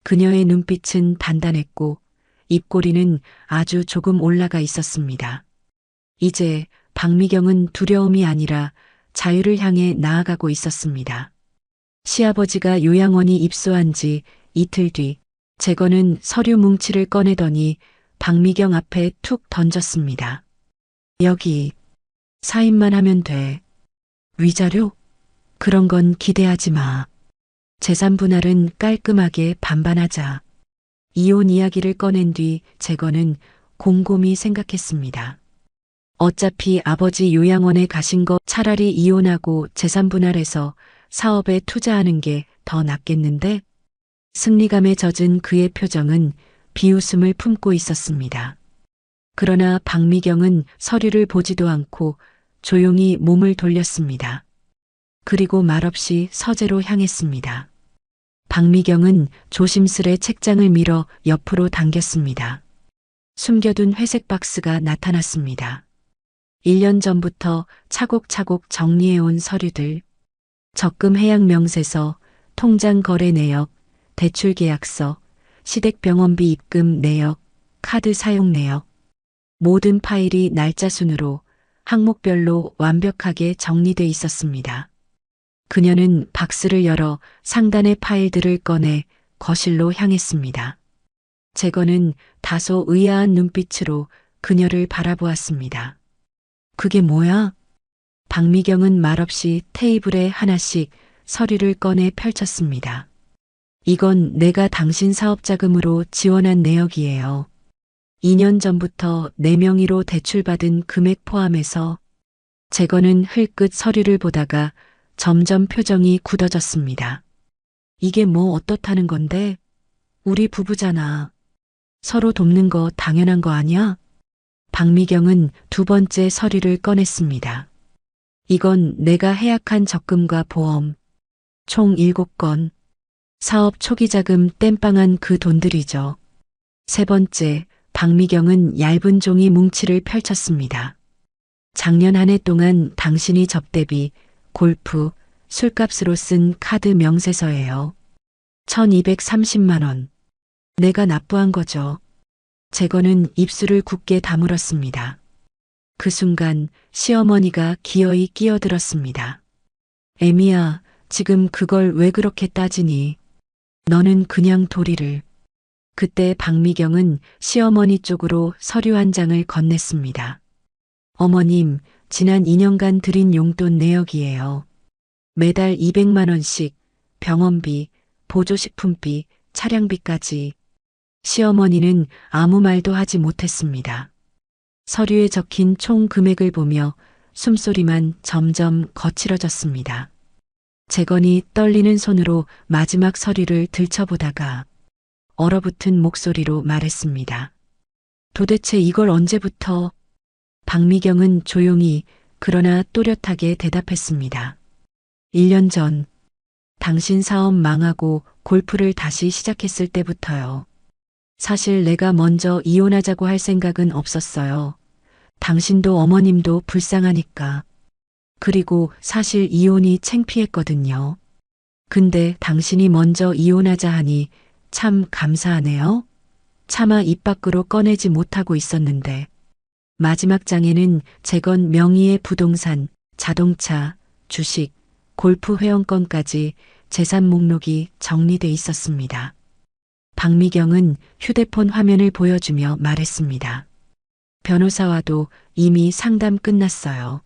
그녀의 눈빛은 단단했고 입꼬리는 아주 조금 올라가 있었습니다. 이제 박미경은 두려움이 아니라 자유를 향해 나아가고 있었습니다. 시아버지가 요양원이 입소한 지 이틀 뒤 재건은 서류 뭉치를 꺼내더니 박미경 앞에 툭 던졌습니다. 여기 사인만 하면 돼. 위자료? 그런 건 기대하지 마. 재산 분할은 깔끔하게 반반하자. 이혼 이야기를 꺼낸 뒤 재건은 곰곰이 생각했습니다. 어차피 아버지 요양원에 가신 거 차라리 이혼하고 재산 분할해서 사업에 투자하는 게 더 낫겠는데? 승리감에 젖은 그의 표정은 비웃음을 품고 있었습니다. 그러나 박미경은 서류를 보지도 않고 조용히 몸을 돌렸습니다. 그리고 말없이 서재로 향했습니다. 박미경은 조심스레 책장을 밀어 옆으로 당겼습니다. 숨겨둔 회색 박스가 나타났습니다. 1년 전부터 차곡차곡 정리해온 서류들, 적금 해약 명세서, 통장 거래 내역, 대출 계약서, 시댁병원비 입금 내역, 카드 사용 내역, 모든 파일이 날짜 순으로 항목별로 완벽하게 정리돼 있었습니다. 그녀는 박스를 열어 상단의 파일들을 꺼내 거실로 향했습니다. 재건은 다소 의아한 눈빛으로 그녀를 바라보았습니다. 그게 뭐야? 박미경은 말없이 테이블에 하나씩 서류를 꺼내 펼쳤습니다. 이건 내가 당신 사업 자금으로 지원한 내역이에요. 2년 전부터 내 명의로 대출받은 금액 포함해서. 재건은 흘끗 서류를 보다가 점점 표정이 굳어졌습니다. 이게 뭐 어떻다는 건데? 우리 부부잖아. 서로 돕는 거 당연한 거 아니야? 박미경은 두 번째 서류를 꺼냈습니다. 이건 내가 해약한 적금과 보험, 총 7건, 사업 초기 자금 땜빵한 그 돈들이죠. 세 번째, 박미경은 얇은 종이 뭉치를 펼쳤습니다. 작년 한 해 동안 당신이 접대비, 골프, 술값으로 쓴 카드 명세서예요. 1230만 원. 내가 납부한 거죠. 재건은 입술을 굳게 다물었습니다. 그 순간 시어머니가 기어이 끼어들었습니다. 애미야, 지금 그걸 왜 그렇게 따지니? 너는 그냥 도리를. 그때 박미경은 시어머니 쪽으로 서류 한 장을 건넸습니다. 어머님, 지난 2년간 드린 용돈 내역이에요. 매달 200만 원씩 병원비, 보조식품비, 차량비까지. 시어머니는 아무 말도 하지 못했습니다. 서류에 적힌 총 금액을 보며 숨소리만 점점 거칠어졌습니다. 재건이 떨리는 손으로 마지막 서류를 들춰보다가 얼어붙은 목소리로 말했습니다. 도대체 이걸 언제부터? 박미경은 조용히 그러나 또렷하게 대답했습니다. 1년 전, 당신 사업 망하고 골프를 다시 시작했을 때부터요. 사실 내가 먼저 이혼하자고 할 생각은 없었어요. 당신도 어머님도 불쌍하니까. 그리고 사실 이혼이 창피했거든요. 근데 당신이 먼저 이혼하자 하니 참 감사하네요. 차마 입 밖으로 꺼내지 못하고 있었는데. 마지막 장에는 재건 명의의 부동산, 자동차, 주식, 골프 회원권까지 재산 목록이 정리돼 있었습니다. 박미경은 휴대폰 화면을 보여주며 말했습니다. 변호사와도 이미 상담 끝났어요.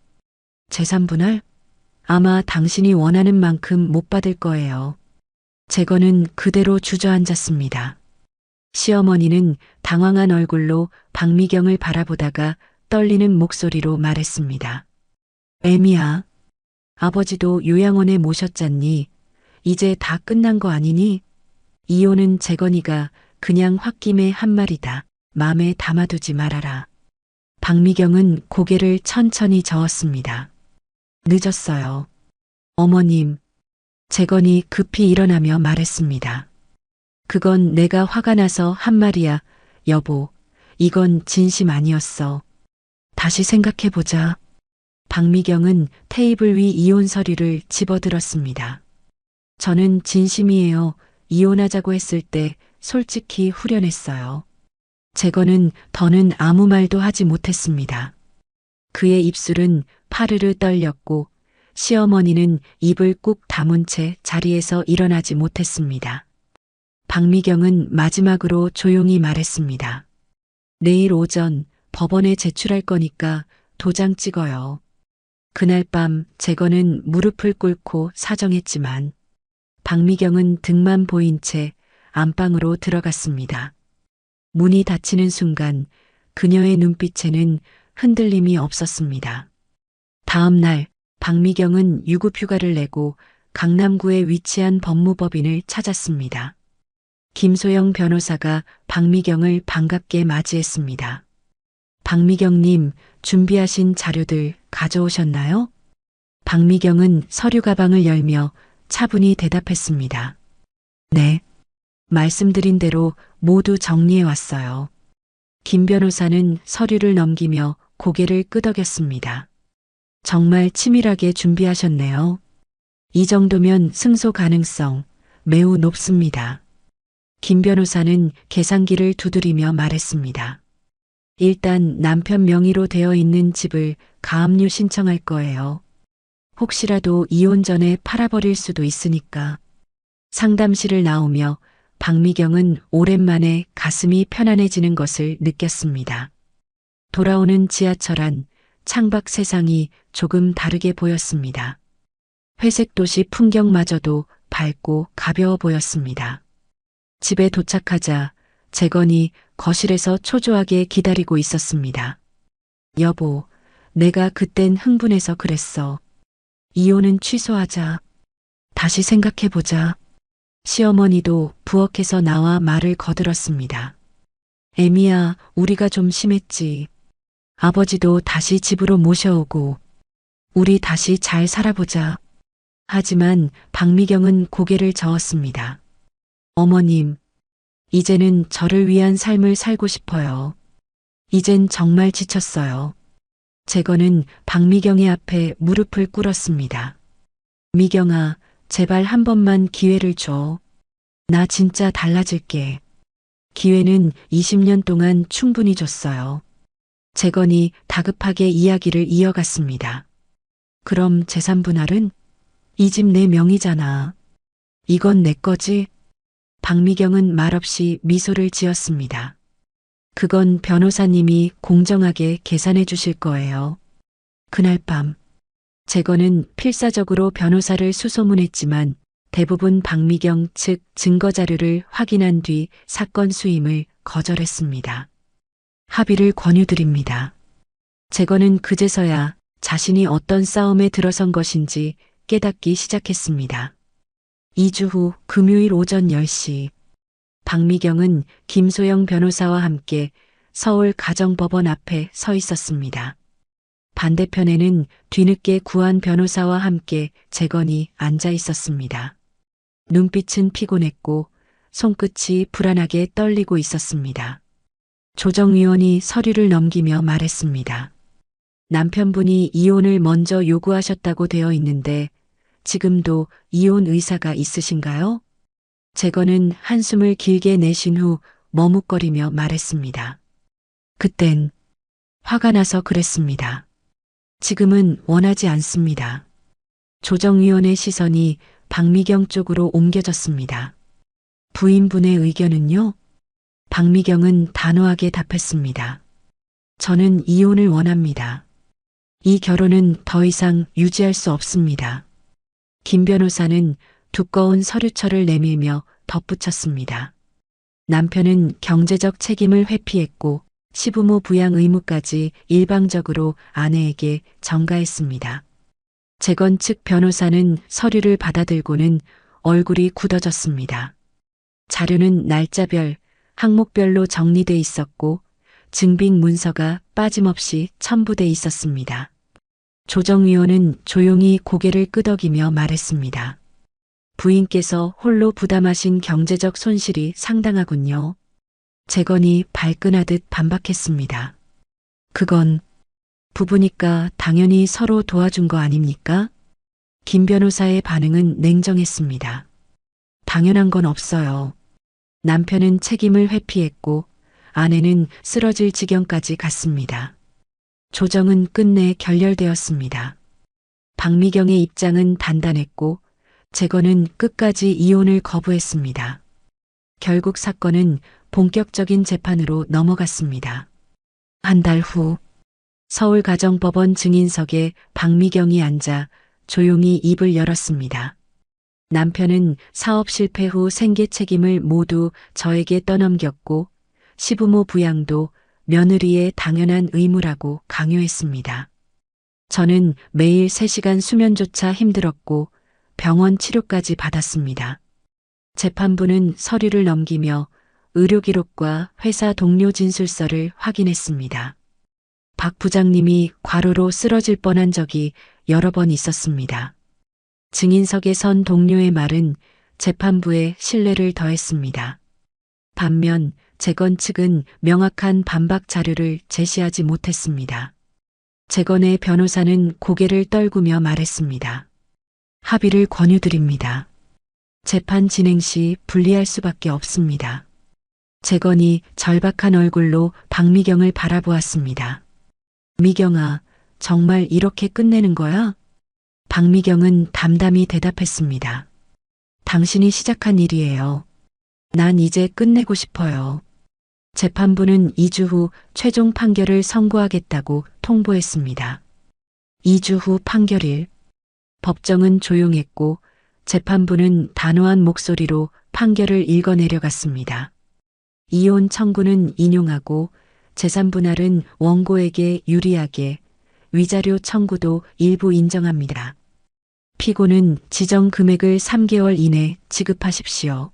재산 분할? 아마 당신이 원하는 만큼 못 받을 거예요. 재건은 그대로 주저앉았습니다. 시어머니는 당황한 얼굴로 박미경을 바라보다가 떨리는 목소리로 말했습니다. 애미야, 아버지도 요양원에 모셨잖니. 이제 다 끝난 거 아니니? 이혼은 재건이가 그냥 홧김에 한 말이다. 맘에 담아두지 말아라. 박미경은 고개를 천천히 저었습니다. 늦었어요. 어머님, 재건이 급히 일어나며 말했습니다. 그건 내가 화가 나서 한 말이야. 여보, 이건 진심 아니었어. 다시 생각해보자. 박미경은 테이블 위 이혼 서류를 집어들었습니다. 저는 진심이에요. 이혼하자고 했을 때 솔직히 후련했어요. 재건은 더는 아무 말도 하지 못했습니다. 그의 입술은 파르르 떨렸고 시어머니는 입을 꾹 다문 채 자리에서 일어나지 못했습니다. 박미경은 마지막으로 조용히 말했습니다. 내일 오전 법원에 제출할 거니까 도장 찍어요. 그날 밤 재건은 무릎을 꿇고 사정했지만 박미경은 등만 보인 채 안방으로 들어갔습니다. 문이 닫히는 순간 그녀의 눈빛에는 흔들림이 없었습니다. 다음 날 박미경은 유급휴가를 내고 강남구에 위치한 법무법인을 찾았습니다. 김소영 변호사가 박미경을 반갑게 맞이했습니다. 박미경님, 준비하신 자료들 가져오셨나요? 박미경은 서류 가방을 열며 차분히 대답했습니다. 네. 말씀드린 대로 모두 정리해 왔어요. 김 변호사는 서류를 넘기며 고개를 끄덕였습니다. 정말 치밀하게 준비하셨네요. 이 정도면 승소 가능성 매우 높습니다. 김 변호사는 계산기를 두드리며 말했습니다. 일단 남편 명의로 되어 있는 집을 가압류 신청할 거예요. 혹시라도 이혼 전에 팔아버릴 수도 있으니까. 상담실을 나오며 박미경은 오랜만에 가슴이 편안해지는 것을 느꼈습니다. 돌아오는 지하철 안 창밖 세상이 조금 다르게 보였습니다. 회색 도시 풍경마저도 밝고 가벼워 보였습니다. 집에 도착하자 재건이 거실에서 초조하게 기다리고 있었습니다. 여보, 내가 그땐 흥분해서 그랬어. 이혼은 취소하자. 다시 생각해보자. 시어머니도 부엌에서 나와 말을 거들었습니다. 애미야, 우리가 좀 심했지. 아버지도 다시 집으로 모셔오고 우리 다시 잘 살아보자. 하지만 박미경은 고개를 저었습니다. 어머님, 이제는 저를 위한 삶을 살고 싶어요. 이젠 정말 지쳤어요. 재건은 박미경의 앞에 무릎을 꿇었습니다. 미경아, 제발 한 번만 기회를 줘. 나 진짜 달라질게. 기회는 20년 동안 충분히 줬어요. 재건이 다급하게 이야기를 이어갔습니다. 그럼 재산 분할은? 이 집 내 명의잖아. 이건 내 거지? 박미경은 말없이 미소를 지었습니다. 그건 변호사님이 공정하게 계산해 주실 거예요. 그날 밤 재건은 필사적으로 변호사를 수소문했지만 대부분 박미경 측 증거 자료를 확인한 뒤 사건 수임을 거절했습니다. 합의를 권유드립니다. 재건은 그제서야 자신이 어떤 싸움에 들어선 것인지 깨닫기 시작했습니다. 2주 후 금요일 오전 10시 박미경은 김소영 변호사와 함께 서울 가정법원 앞에 서 있었습니다. 반대편에는 뒤늦게 구한 변호사와 함께 재건이 앉아 있었습니다. 눈빛은 피곤했고 손끝이 불안하게 떨리고 있었습니다. 조정위원이 서류를 넘기며 말했습니다. 남편분이 이혼을 먼저 요구하셨다고 되어 있는데 지금도 이혼 의사가 있으신가요? 재건은 한숨을 길게 내쉰 후 머뭇거리며 말했습니다. 그땐 화가 나서 그랬습니다. 지금은 원하지 않습니다. 조정위원의 시선이 박미경 쪽으로 옮겨졌습니다. 부인분의 의견은요? 박미경은 단호하게 답했습니다. 저는 이혼을 원합니다. 이 결혼은 더 이상 유지할 수 없습니다. 김 변호사는 두꺼운 서류철을 내밀며 덧붙였습니다. 남편은 경제적 책임을 회피했고 시부모 부양 의무까지 일방적으로 아내에게 전가했습니다. 재건 측 변호사는 서류를 받아들고는 얼굴이 굳어졌습니다. 자료는 날짜별, 항목별로 정리돼 있었고 증빙 문서가 빠짐없이 첨부돼 있었습니다. 조정위원은 조용히 고개를 끄덕이며 말했습니다. 부인께서 홀로 부담하신 경제적 손실이 상당하군요. 재건이 발끈하듯 반박했습니다. 그건 부부니까 당연히 서로 도와준 거 아닙니까? 김 변호사의 반응은 냉정했습니다. 당연한 건 없어요. 남편은 책임을 회피했고 아내는 쓰러질 지경까지 갔습니다. 조정은 끝내 결렬되었습니다. 박미경의 입장은 단단했고 재건은 끝까지 이혼을 거부했습니다. 결국 사건은 본격적인 재판으로 넘어갔습니다. 한 달 후 서울가정법원 증인석에 박미경이 앉아 조용히 입을 열었습니다. 남편은 사업 실패 후 생계 책임을 모두 저에게 떠넘겼고 시부모 부양도 며느리의 당연한 의무라고 강요했습니다. 저는 매일 3시간 수면조차 힘들었고 병원 치료까지 받았습니다. 재판부는 서류를 넘기며 의료기록과 회사 동료 진술서를 확인했습니다. 박 부장님이 과로로 쓰러질 뻔한 적이 여러 번 있었습니다. 증인석에 선 동료의 말은 재판부에 신뢰를 더했습니다. 반면 재건 측은 명확한 반박 자료를 제시하지 못했습니다. 재건의 변호사는 고개를 떨구며 말했습니다. 합의를 권유드립니다. 재판 진행 시 불리할 수밖에 없습니다. 재건이 절박한 얼굴로 박미경을 바라보았습니다. 미경아, 정말 이렇게 끝내는 거야? 박미경은 담담히 대답했습니다. 당신이 시작한 일이에요. 난 이제 끝내고 싶어요. 재판부는 2주 후 최종 판결을 선고하겠다고 통보했습니다. 2주 후 판결일. 법정은 조용했고 재판부는 단호한 목소리로 판결을 읽어내려갔습니다. 이혼 청구는 인용하고 재산 분할은 원고에게 유리하게, 위자료 청구도 일부 인정합니다. 피고는 지정 금액을 3개월 이내 지급하십시오.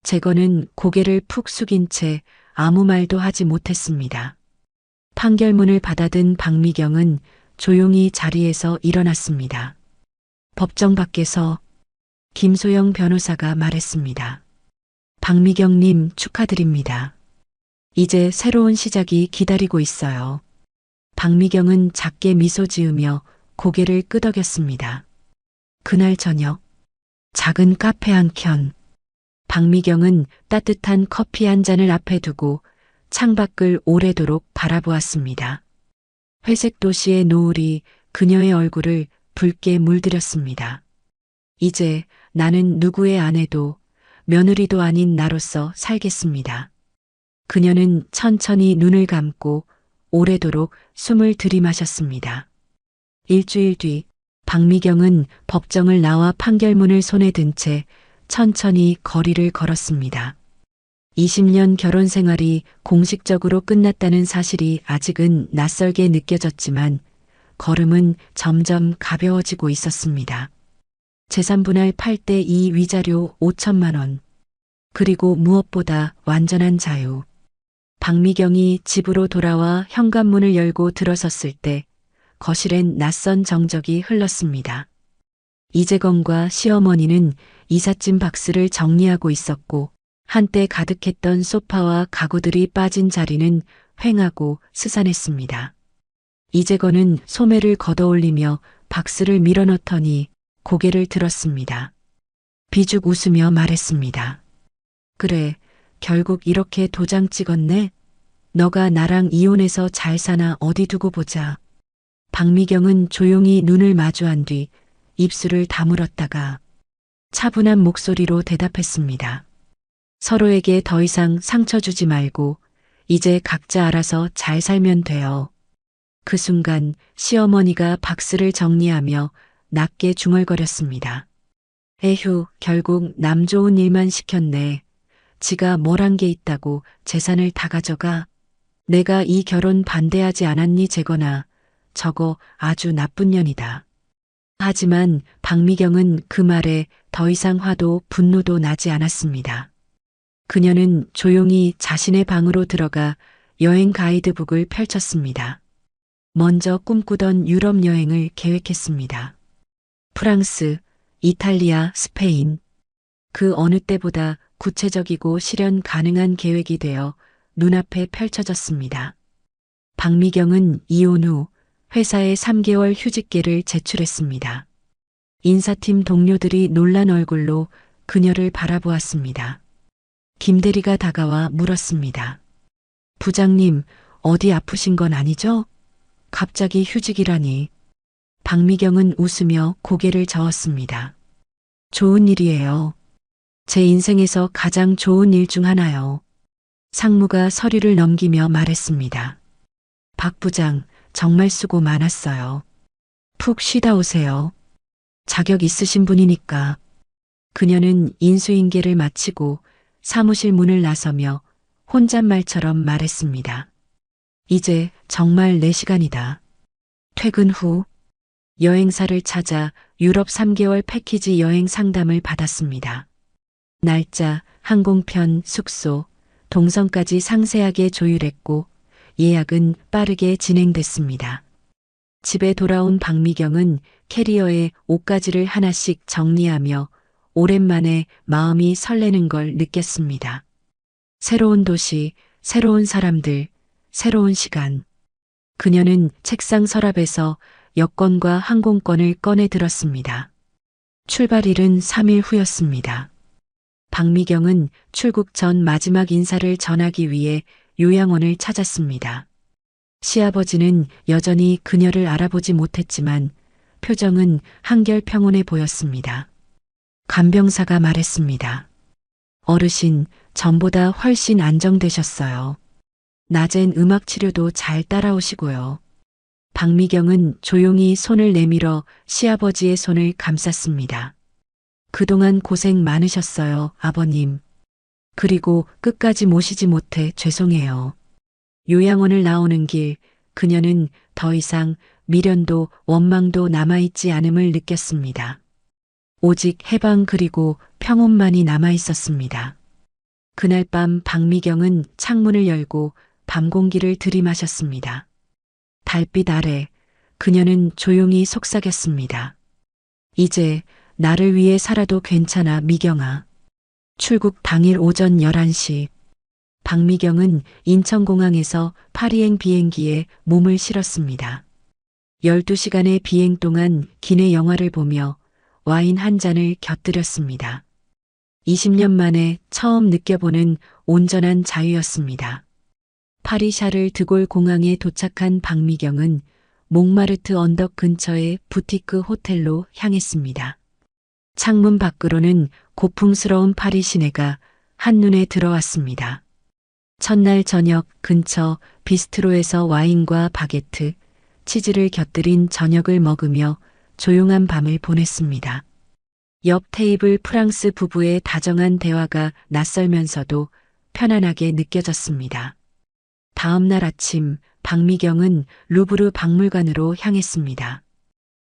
재건은 고개를 푹 숙인 채 아무 말도 하지 못했습니다. 판결문을 받아든 박미경은 조용히 자리에서 일어났습니다. 법정 밖에서 김소영 변호사가 말했습니다. 박미경님 축하드립니다. 이제 새로운 시작이 기다리고 있어요. 박미경은 작게 미소 지으며 고개를 끄덕였습니다. 그날 저녁, 작은 카페 한 켠. 박미경은 따뜻한 커피 한 잔을 앞에 두고 창밖을 오래도록 바라보았습니다. 회색 도시의 노을이 그녀의 얼굴을 붉게 물들였습니다. 이제 나는 누구의 아내도 며느리도 아닌 나로서 살겠습니다. 그녀는 천천히 눈을 감고 오래도록 숨을 들이마셨습니다. 일주일 뒤 박미경은 법정을 나와 판결문을 손에 든 채 천천히 거리를 걸었습니다. 20년 결혼 생활이 공식적으로 끝났다는 사실이 아직은 낯설게 느껴졌지만 걸음은 점점 가벼워지고 있었습니다. 재산분할 8대2 위자료 5천만 원. 그리고 무엇보다 완전한 자유. 박미경이 집으로 돌아와 현관문을 열고 들어섰을 때 거실엔 낯선 정적이 흘렀습니다. 이재건과 시어머니는 이삿짐 박스를 정리하고 있었고 한때 가득했던 소파와 가구들이 빠진 자리는 휑하고 스산했습니다. 이재건은 소매를 걷어올리며 박스를 밀어넣더니 고개를 들었습니다. 비죽 웃으며 말했습니다. 그래, 결국 이렇게 도장 찍었네. 너가 나랑 이혼해서 잘 사나 어디 두고 보자. 박미경은 조용히 눈을 마주한 뒤 입술을 다물었다가 차분한 목소리로 대답했습니다. 서로에게 더 이상 상처 주지 말고 이제 각자 알아서 잘 살면 돼요. 그 순간 시어머니가 박스를 정리하며 낮게 중얼거렸습니다. 에휴, 결국 남 좋은 일만 시켰네. 지가 뭘 한 게 있다고 재산을 다 가져가. 내가 이 결혼 반대하지 않았니 재건아. 저거 아주 나쁜 년이다. 하지만 박미경은 그 말에 더 이상 화도 분노도 나지 않았습니다. 그녀는 조용히 자신의 방으로 들어가 여행 가이드북을 펼쳤습니다. 먼저 꿈꾸던 유럽 여행을 계획했습니다. 프랑스, 이탈리아, 스페인. 그 어느 때보다 구체적이고 실현 가능한 계획이 되어 눈앞에 펼쳐졌습니다. 박미경은 이혼 후 회사에 3개월 휴직계를 제출했습니다. 인사팀 동료들이 놀란 얼굴로 그녀를 바라보았습니다. 김대리가 다가와 물었습니다. 부장님, 어디 아프신 건 아니죠? 갑자기 휴직이라니. 박미경은 웃으며 고개를 저었습니다. 좋은 일이에요. 제 인생에서 가장 좋은 일 중 하나요. 상무가 서류를 넘기며 말했습니다. 박 부장, 정말 수고 많았어요. 푹 쉬다 오세요. 자격 있으신 분이니까. 그녀는 인수인계를 마치고 사무실 문을 나서며 혼잣말처럼 말했습니다. 이제 정말 내 시간이다. 퇴근 후 여행사를 찾아 유럽 3개월 패키지 여행 상담을 받았습니다. 날짜, 항공편, 숙소, 동선까지 상세하게 조율했고 예약은 빠르게 진행됐습니다. 집에 돌아온 박미경은 캐리어에 옷가지를 하나씩 정리하며 오랜만에 마음이 설레는 걸 느꼈습니다. 새로운 도시, 새로운 사람들, 새로운 시간. 그녀는 책상 서랍에서 여권과 항공권을 꺼내 들었습니다. 출발일은 3일 후였습니다. 박미경은 출국 전 마지막 인사를 전하기 위해 요양원을 찾았습니다. 시아버지는 여전히 그녀를 알아보지 못했지만 표정은 한결 평온해 보였습니다. 간병사가 말했습니다. 어르신, 전보다 훨씬 안정되셨어요. 낮엔 음악 치료도 잘 따라오시고요. 박미경은 조용히 손을 내밀어 시아버지의 손을 감쌌습니다. 그동안 고생 많으셨어요, 아버님. 그리고 끝까지 모시지 못해 죄송해요. 요양원을 나오는 길, 그녀는 더 이상 미련도 원망도 남아있지 않음을 느꼈습니다. 오직 해방 그리고 평온만이 남아있었습니다. 그날 밤 박미경은 창문을 열고 밤 공기를 들이마셨습니다. 달빛 아래 그녀는 조용히 속삭였습니다. 이제 나를 위해 살아도 괜찮아, 미경아. 출국 당일 오전 11시. 박미경은 인천공항에서 파리행 비행기에 몸을 실었습니다. 12시간의 비행 동안 기내 영화를 보며 와인 한 잔을 곁들였습니다. 20년 만에 처음 느껴보는 온전한 자유였습니다. 파리 샤를 드골 공항에 도착한 박미경은 몽마르트 언덕 근처의 부티크 호텔로 향했습니다. 창문 밖으로는 고풍스러운 파리 시내가 한눈에 들어왔습니다. 첫날 저녁 근처 비스트로에서 와인과 바게트, 치즈를 곁들인 저녁을 먹으며 조용한 밤을 보냈습니다. 옆 테이블 프랑스 부부의 다정한 대화가 낯설면서도 편안하게 느껴졌습니다. 다음 날 아침 박미경은 루브르 박물관으로 향했습니다.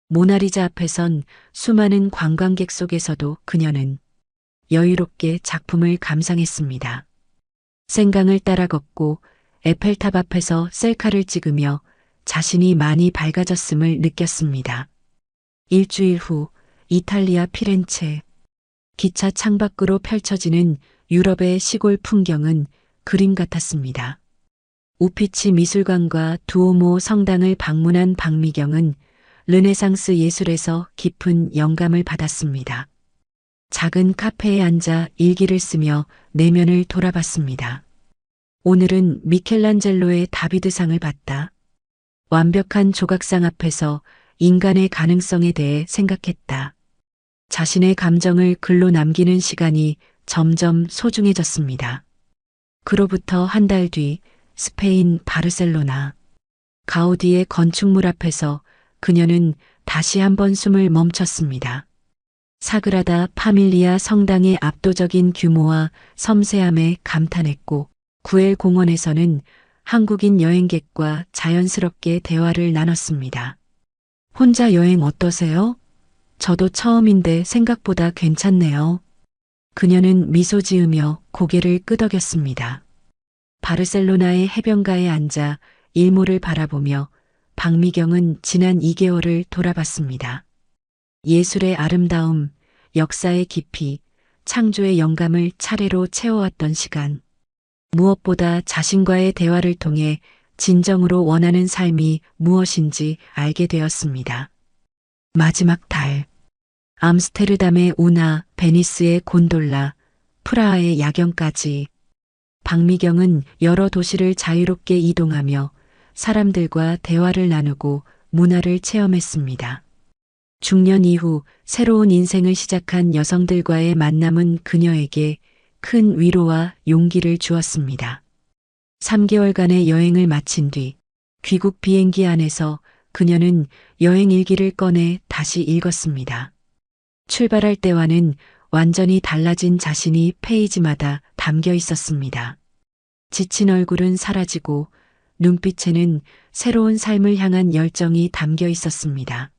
모나리자 앞에선 수많은 관광객 속에서도 그녀는 여유롭게 작품을 감상했습니다. 생강을 따라 걷고 에펠탑 앞에서 셀카를 찍으며 자신이 많이 밝아졌음을 느꼈습니다. 일주일 후 이탈리아 피렌체. 기차 창밖으로 펼쳐지는 유럽의 시골 풍경은 그림 같았습니다. 우피치 미술관과 두오모 성당을 방문한 박미경은 르네상스 예술에서 깊은 영감을 받았습니다. 작은 카페에 앉아 일기를 쓰며 내면을 돌아봤습니다. 오늘은 미켈란젤로의 다비드상을 봤다. 완벽한 조각상 앞에서 인간의 가능성에 대해 생각했다. 자신의 감정을 글로 남기는 시간이 점점 소중해졌습니다. 그로부터 한 달 뒤 스페인 바르셀로나 가우디의 건축물 앞에서 그녀는 다시 한번 숨을 멈췄습니다. 사그라다 파밀리아 성당의 압도적인 규모와 섬세함에 감탄했고 구엘 공원에서는 한국인 여행객과 자연스럽게 대화를 나눴습니다. 혼자 여행 어떠세요? 저도 처음인데 생각보다 괜찮네요. 그녀는 미소 지으며 고개를 끄덕였습니다. 바르셀로나의 해변가에 앉아 일몰을 바라보며 박미경은 지난 2개월을 돌아봤습니다. 예술의 아름다움, 역사의 깊이, 창조의 영감을 차례로 채워왔던 시간. 무엇보다 자신과의 대화를 통해 진정으로 원하는 삶이 무엇인지 알게 되었습니다. 마지막 달. 암스테르담의 운하, 베니스의 곤돌라, 프라하의 야경까지 박미경은 여러 도시를 자유롭게 이동하며 사람들과 대화를 나누고 문화를 체험했습니다. 중년 이후 새로운 인생을 시작한 여성들과의 만남은 그녀에게 큰 위로와 용기를 주었습니다. 3개월간의 여행을 마친 뒤 귀국 비행기 안에서 그녀는 여행 일기를 꺼내 다시 읽었습니다. 출발할 때와는 완전히 달라진 자신이 페이지마다 담겨 있었습니다. 지친 얼굴은 사라지고 눈빛에는 새로운 삶을 향한 열정이 담겨 있었습니다.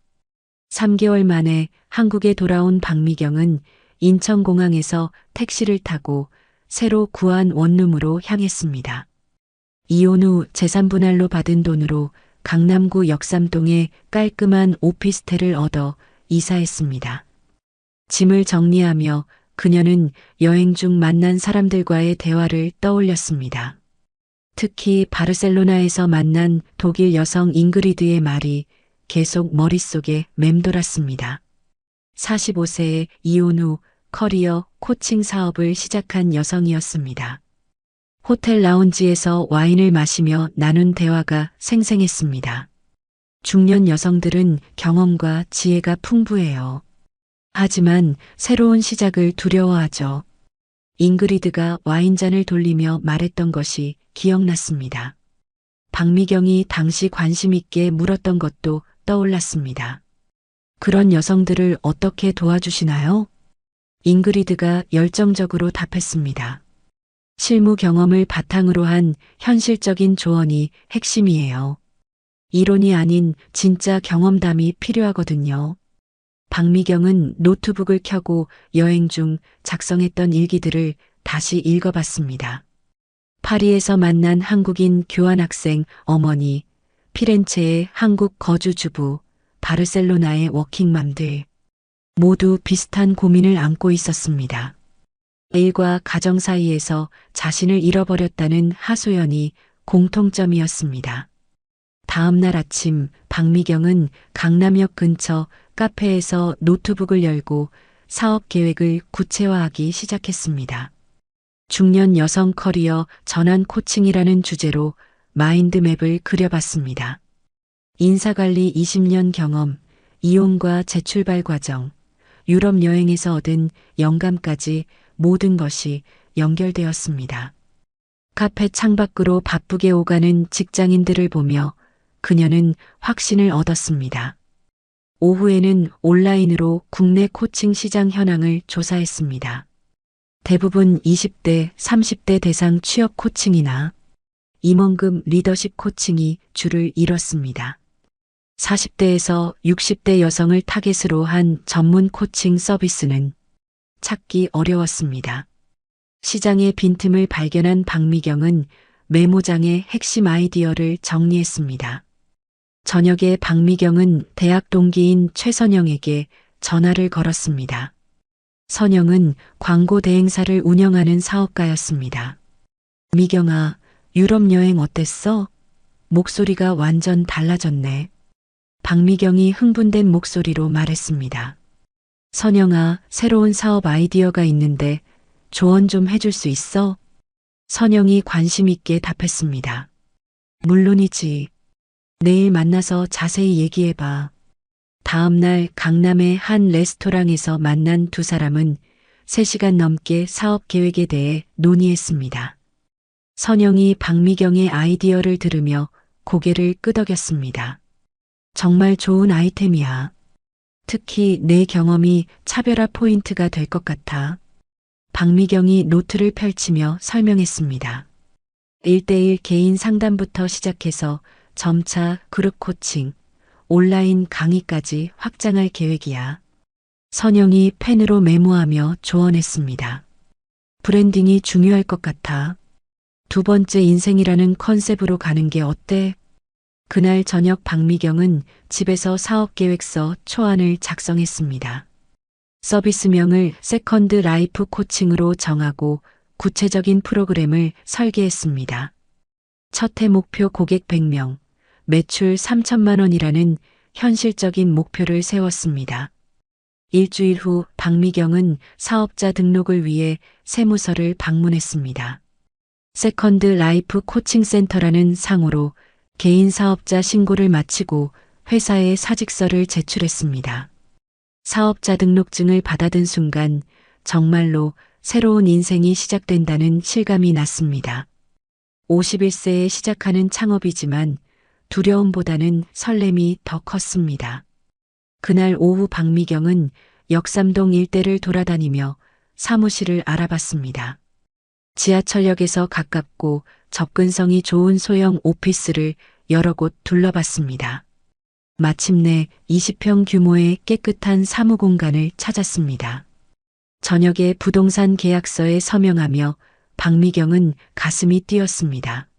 3개월 만에 한국에 돌아온 박미경은 인천공항에서 택시를 타고 새로 구한 원룸으로 향했습니다. 이혼 후 재산분할로 받은 돈으로 강남구 역삼동에 깔끔한 오피스텔을 얻어 이사했습니다. 짐을 정리하며 그녀는 여행 중 만난 사람들과의 대화를 떠올렸습니다. 특히 바르셀로나에서 만난 독일 여성 잉그리드의 말이 계속 머릿속에 맴돌았습니다. 45세에 이혼 후 커리어 코칭 사업을 시작한 여성이었습니다. 호텔 라운지에서 와인을 마시며 나눈 대화가 생생했습니다. 중년 여성들은 경험과 지혜가 풍부해요. 하지만 새로운 시작을 두려워하죠. 잉그리드가 와인잔을 돌리며 말했던 것이 기억났습니다. 박미경이 당시 관심 있게 물었던 것도 떠올랐습니다. 그런 여성들을 어떻게 도와주시나요? 잉그리드가 열정적으로 답했습니다. 실무 경험을 바탕으로 한 현실적인 조언이 핵심이에요. 이론이 아닌 진짜 경험담이 필요하거든요. 박미경은 노트북을 켜고 여행 중 작성했던 일기들을 다시 읽어봤습니다. 파리에서 만난 한국인 교환학생 어머니, 피렌체의 한국 거주 주부, 바르셀로나의 워킹맘들. 모두 비슷한 고민을 안고 있었습니다. 일과 가정 사이에서 자신을 잃어버렸다는 하소연이 공통점이었습니다. 다음 날 아침 박미경은 강남역 근처 카페에서 노트북을 열고 사업 계획을 구체화하기 시작했습니다. 중년 여성 커리어 전환 코칭이라는 주제로 마인드맵을 그려봤습니다. 인사관리 20년 경험, 이혼과 재출발 과정, 유럽 여행에서 얻은 영감까지 모든 것이 연결되었습니다. 카페 창밖으로 바쁘게 오가는 직장인들을 보며 그녀는 확신을 얻었습니다. 오후에는 온라인으로 국내 코칭 시장 현황을 조사했습니다. 대부분 20대, 30대 대상 취업 코칭이나 임원급 리더십 코칭이 줄을 이뤘습니다. 40대에서 60대 여성을 타겟으로 한 전문 코칭 서비스는 찾기 어려웠습니다. 시장의 빈틈을 발견한 박미경은 메모장에 핵심 아이디어를 정리했습니다. 저녁에 박미경은 대학 동기인 최선영에게 전화를 걸었습니다. 선영은 광고 대행사를 운영하는 사업가였습니다. 미경아, 유럽 여행 어땠어? 목소리가 완전 달라졌네. 박미경이 흥분된 목소리로 말했습니다. 선영아, 새로운 사업 아이디어가 있는데 조언 좀 해줄 수 있어? 선영이 관심 있게 답했습니다. 물론이지. 내일 만나서 자세히 얘기해봐. 다음 날 강남의 한 레스토랑에서 만난 두 사람은 3시간 넘게 사업 계획에 대해 논의했습니다. 선영이 박미경의 아이디어를 들으며 고개를 끄덕였습니다. 정말 좋은 아이템이야. 특히 내 경험이 차별화 포인트가 될 것 같아. 박미경이 노트를 펼치며 설명했습니다. 1대1 개인 상담부터 시작해서 점차 그룹 코칭, 온라인 강의까지 확장할 계획이야. 선영이 펜으로 메모하며 조언했습니다. 브랜딩이 중요할 것 같아. 두 번째 인생이라는 컨셉으로 가는 게 어때? 그날 저녁 박미경은 집에서 사업계획서 초안을 작성했습니다. 서비스명을 세컨드 라이프 코칭으로 정하고 구체적인 프로그램을 설계했습니다. 첫 해 목표 고객 100명, 매출 3천만 원이라는 현실적인 목표를 세웠습니다. 일주일 후 박미경은 사업자 등록을 위해 세무서를 방문했습니다. 세컨드 라이프 코칭 센터라는 상호로 개인 사업자 신고를 마치고 회사에 사직서를 제출했습니다. 사업자 등록증을 받아든 순간 정말로 새로운 인생이 시작된다는 실감이 났습니다. 51세에 시작하는 창업이지만 두려움보다는 설렘이 더 컸습니다. 그날 오후 박미경은 역삼동 일대를 돌아다니며 사무실을 알아봤습니다. 지하철역에서 가깝고 접근성이 좋은 소형 오피스를 여러 곳 둘러봤습니다. 마침내 20평 규모의 깨끗한 사무공간을 찾았습니다. 저녁에 부동산 계약서에 서명하며 박미경은 가슴이 뛰었습니다.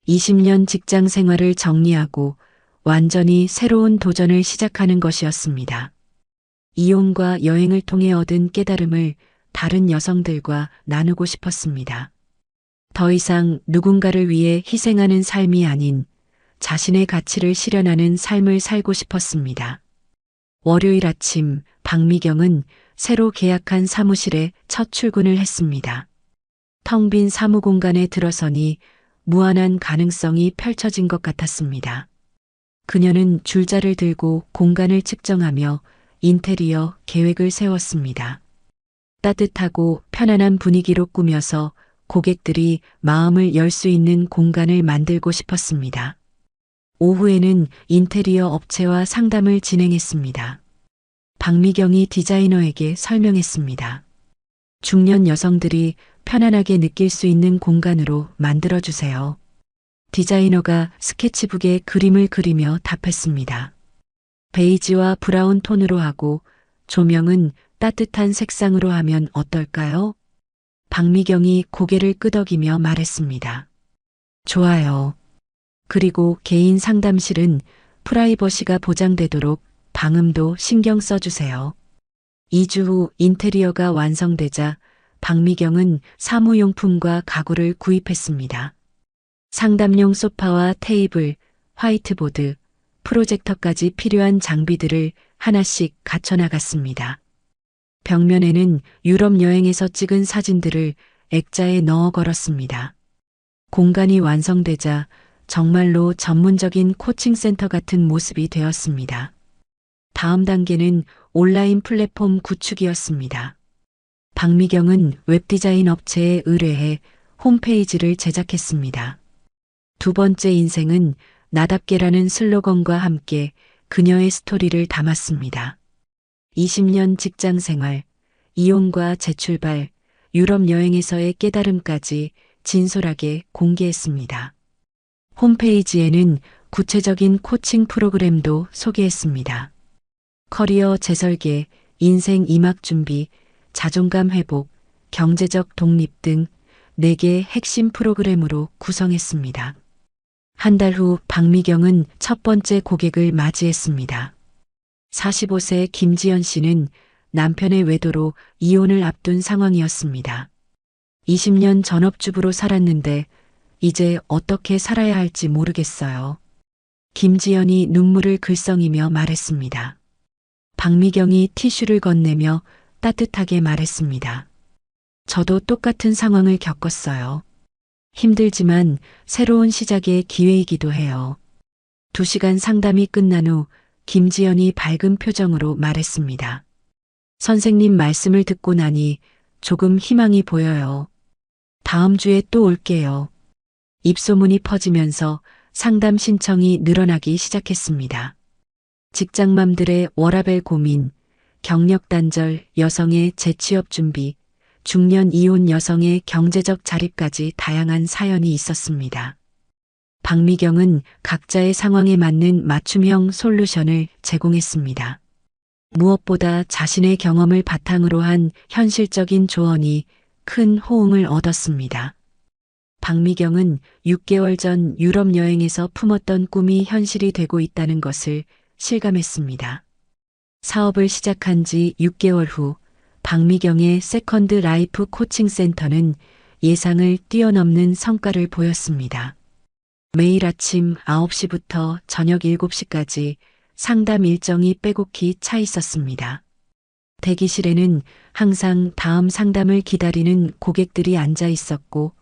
20년 직장 생활을 정리하고 완전히 새로운 도전을 시작하는 것이었습니다. 이혼과 여행을 통해 얻은 깨달음을 다른 여성들과 나누고 싶었습니다. 더 이상 누군가를 위해 희생하는 삶이 아닌 자신의 가치를 실현하는 삶을 살고 싶었습니다. 월요일 아침 박미경은 새로 계약한 사무실에 첫 출근을 했습니다. 텅 빈 사무공간에 들어서니 무한한 가능성이 펼쳐진 것 같았습니다. 그녀는 줄자를 들고 공간을 측정하며 인테리어 계획을 세웠습니다. 따뜻하고 편안한 분위기로 꾸며서 고객들이 마음을 열 수 있는 공간을 만들고 싶었습니다. 오후에는 인테리어 업체와 상담을 진행했습니다. 박미경이 디자이너에게 설명했습니다. 중년 여성들이 편안하게 느낄 수 있는 공간으로 만들어주세요. 디자이너가 스케치북에 그림을 그리며 답했습니다. 베이지와 브라운 톤으로 하고 조명은 따뜻한 색상으로 하면 어떨까요? 박미경이 고개를 끄덕이며 말했습니다. 좋아요. 그리고 개인 상담실은 프라이버시가 보장되도록 방음도 신경 써주세요. 2주 후 인테리어가 완성되자 박미경은 사무용품과 가구를 구입했습니다. 상담용 소파와 테이블, 화이트보드, 프로젝터까지 필요한 장비들을 하나씩 갖춰나갔습니다. 벽면에는 유럽 여행에서 찍은 사진들을 액자에 넣어 걸었습니다. 공간이 완성되자 정말로 전문적인 코칭센터 같은 모습이 되었습니다. 다음 단계는 온라인 플랫폼 구축이었습니다. 박미경은 웹디자인 업체에 의뢰해 홈페이지를 제작했습니다. 두 번째 인생은 나답게라는 슬로건과 함께 그녀의 스토리를 담았습니다. 20년 직장 생활, 이혼과 재출발, 유럽 여행에서의 깨달음까지 진솔하게 공개했습니다. 홈페이지에는 구체적인 코칭 프로그램도 소개했습니다. 커리어 재설계, 인생 이막 준비, 자존감 회복, 경제적 독립 등 4개 핵심 프로그램으로 구성했습니다. 한 달 후 박미경은 첫 번째 고객을 맞이했습니다. 45세 김지연 씨는 남편의 외도로 이혼을 앞둔 상황이었습니다. 20년 전업주부로 살았는데 이제 어떻게 살아야 할지 모르겠어요. 김지연이 눈물을 글썽이며 말했습니다. 박미경이 티슈를 건네며 따뜻하게 말했습니다. 저도 똑같은 상황을 겪었어요. 힘들지만 새로운 시작의 기회이기도 해요. 2시간 상담이 끝난 후 김지연이 밝은 표정으로 말했습니다. 선생님 말씀을 듣고 나니 조금 희망이 보여요. 다음 주에 또 올게요. 입소문이 퍼지면서 상담 신청이 늘어나기 시작했습니다. 직장맘들의 워라밸 고민, 경력 단절, 여성의 재취업 준비, 중년 이혼 여성의 경제적 자립까지 다양한 사연이 있었습니다. 박미경은 각자의 상황에 맞는 맞춤형 솔루션을 제공했습니다. 무엇보다 자신의 경험을 바탕으로 한 현실적인 조언이 큰 호응을 얻었습니다. 박미경은 6개월 전 유럽 여행에서 품었던 꿈이 현실이 되고 있다는 것을 실감했습니다. 사업을 시작한 지 6개월 후 박미경의 세컨드 라이프 코칭 센터는 예상을 뛰어넘는 성과를 보였습니다. 매일 아침 9시부터 저녁 7시까지 상담 일정이 빼곡히 차 있었습니다. 대기실에는 항상 다음 상담을 기다리는 고객들이 앉아 있었고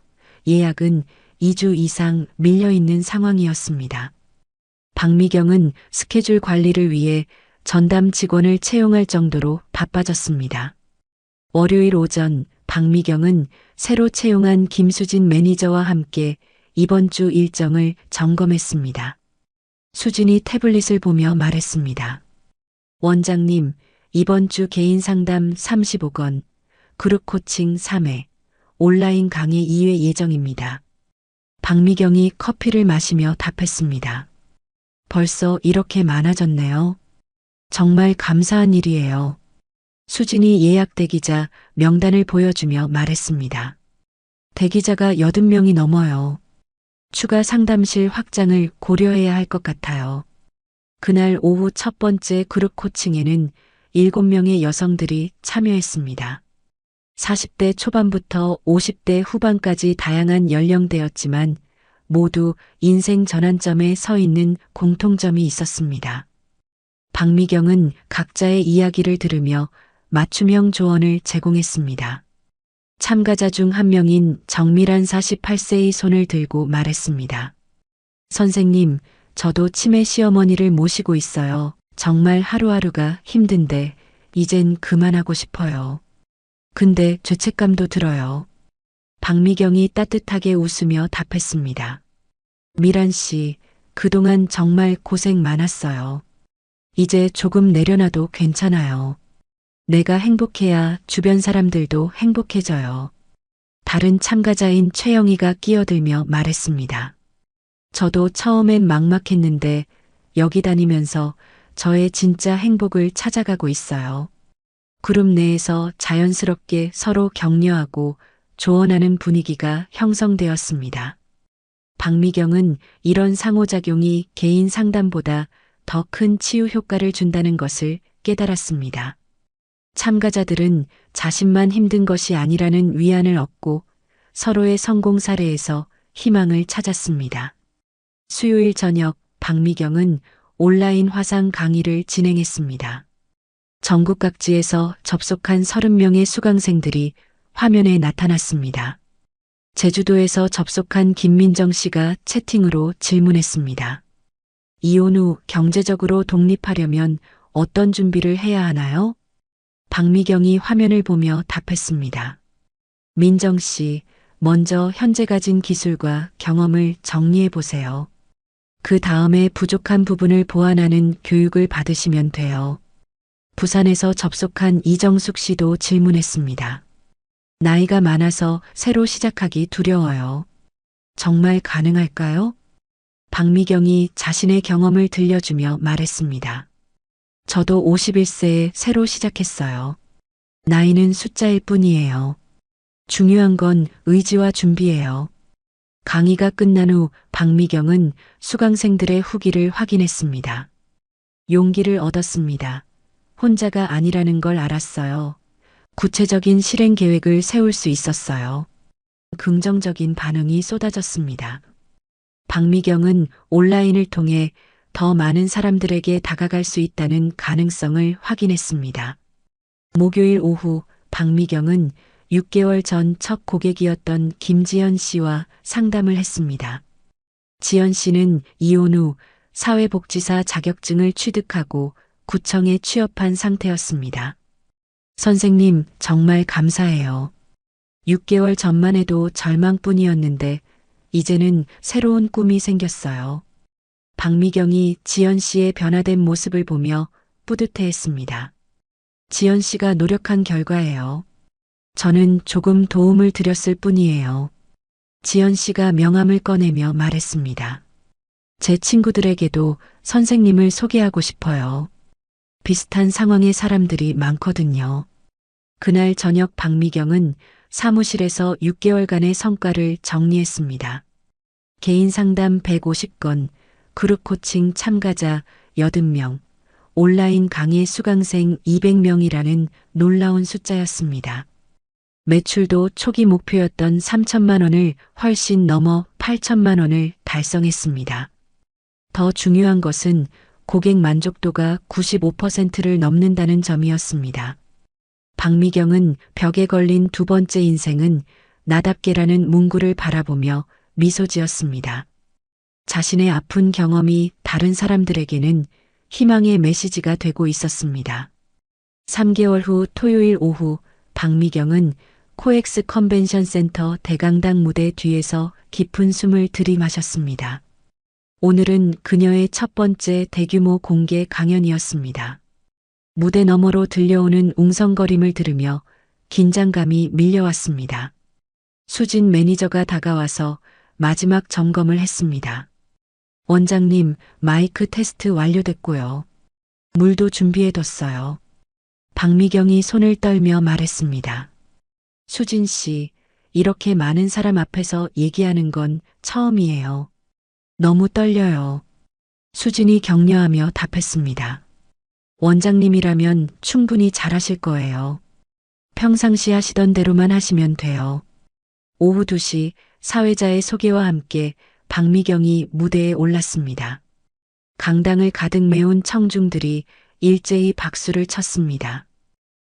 예약은 2주 이상 밀려 있는 상황이었습니다. 박미경은 스케줄 관리를 위해 전담 직원을 채용할 정도로 바빠졌습니다. 월요일 오전 박미경은 새로 채용한 김수진 매니저와 함께 이번 주 일정을 점검했습니다. 수진이 태블릿을 보며 말했습니다. 원장님, 이번 주 개인 상담 35건, 그룹 코칭 3회, 온라인 강의 2회 예정입니다. 박미경이 커피를 마시며 답했습니다. 벌써 이렇게 많아졌네요. 정말 감사한 일이에요. 수진이 예약 대기자 명단을 보여주며 말했습니다. 대기자가 80명이 넘어요. 추가 상담실 확장을 고려해야 할 것 같아요. 그날 오후 첫 번째 그룹 코칭에는 7명의 여성들이 참여했습니다. 40대 초반부터 50대 후반까지 다양한 연령대였지만 모두 인생 전환점에 서 있는 공통점이 있었습니다. 박미경은 각자의 이야기를 들으며 맞춤형 조언을 제공했습니다. 참가자 중 한 명인 정미란 48세의 손을 들고 말했습니다. 선생님, 저도 치매 시어머니를 모시고 있어요. 정말 하루하루가 힘든데 이젠 그만하고 싶어요. 근데 죄책감도 들어요. 박미경이 따뜻하게 웃으며 답했습니다. 미란 씨, 그동안 정말 고생 많았어요. 이제 조금 내려놔도 괜찮아요. 내가 행복해야 주변 사람들도 행복해져요. 다른 참가자인 최영희가 끼어들며 말했습니다. 저도 처음엔 막막했는데 여기 다니면서 저의 진짜 행복을 찾아가고 있어요. 그룹 내에서 자연스럽게 서로 격려하고 조언하는 분위기가 형성되었습니다. 박미경은 이런 상호작용이 개인 상담보다 더 큰 치유 효과를 준다는 것을 깨달았습니다. 참가자들은 자신만 힘든 것이 아니라는 위안을 얻고 서로의 성공 사례에서 희망을 찾았습니다. 수요일 저녁 박미경은 온라인 화상 강의를 진행했습니다. 전국 각지에서 접속한 30명의 수강생들이 화면에 나타났습니다. 제주도에서 접속한 김민정 씨가 채팅으로 질문했습니다. 이혼 후 경제적으로 독립하려면 어떤 준비를 해야 하나요? 박미경이 화면을 보며 답했습니다. 민정 씨, 먼저 현재 가진 기술과 경험을 정리해 보세요. 그 다음에 부족한 부분을 보완하는 교육을 받으시면 돼요. 부산에서 접속한 이정숙 씨도 질문했습니다. 나이가 많아서 새로 시작하기 두려워요. 정말 가능할까요? 박미경이 자신의 경험을 들려주며 말했습니다. 저도 51세에 새로 시작했어요. 나이는 숫자일 뿐이에요. 중요한 건 의지와 준비예요. 강의가 끝난 후 박미경은 수강생들의 후기를 확인했습니다. 용기를 얻었습니다. 혼자가 아니라는 걸 알았어요. 구체적인 실행 계획을 세울 수 있었어요. 긍정적인 반응이 쏟아졌습니다. 박미경은 온라인을 통해 더 많은 사람들에게 다가갈 수 있다는 가능성을 확인했습니다. 목요일 오후 박미경은 6개월 전 첫 고객이었던 김지연 씨와 상담을 했습니다. 지연 씨는 이혼 후 사회복지사 자격증을 취득하고 구청에 취업한 상태였습니다. 선생님, 정말 감사해요. 6개월 전만 해도 절망뿐이었는데 이제는 새로운 꿈이 생겼어요. 박미경이 지연 씨의 변화된 모습을 보며 뿌듯해했습니다. 지연 씨가 노력한 결과예요. 저는 조금 도움을 드렸을 뿐이에요. 지연 씨가 명함을 꺼내며 말했습니다. 제 친구들에게도 선생님을 소개하고 싶어요. 비슷한 상황의 사람들이 많거든요. 그날 저녁 박미경은 사무실에서 6개월간의 성과를 정리했습니다. 개인 상담 150건, 그룹 코칭 참가자 80명, 온라인 강의 수강생 200명이라는 놀라운 숫자였습니다. 매출도 초기 목표였던 3천만 원을 훨씬 넘어 8천만 원을 달성했습니다. 더 중요한 것은 고객 만족도가 95%를 넘는다는 점이었습니다. 박미경은 벽에 걸린 두 번째 인생은 나답게라는 문구를 바라보며 미소 지었습니다. 자신의 아픈 경험이 다른 사람들에게는 희망의 메시지가 되고 있었습니다. 3개월 후 토요일 오후 박미경은 코엑스 컨벤션 센터 대강당 무대 뒤에서 깊은 숨을 들이마셨습니다. 오늘은 그녀의 첫 번째 대규모 공개 강연이었습니다. 무대 너머로 들려오는 웅성거림을 들으며 긴장감이 밀려왔습니다. 수진 매니저가 다가와서 마지막 점검을 했습니다. 원장님, 마이크 테스트 완료됐고요. 물도 준비해뒀어요. 박미경이 손을 떨며 말했습니다. 수진 씨, 이렇게 많은 사람 앞에서 얘기하는 건 처음이에요. 너무 떨려요. 수진이 격려하며 답했습니다. 원장님이라면 충분히 잘하실 거예요. 평상시 하시던 대로만 하시면 돼요. 오후 2시 사회자의 소개와 함께 박미경이 무대에 올랐습니다. 강당을 가득 메운 청중들이 일제히 박수를 쳤습니다.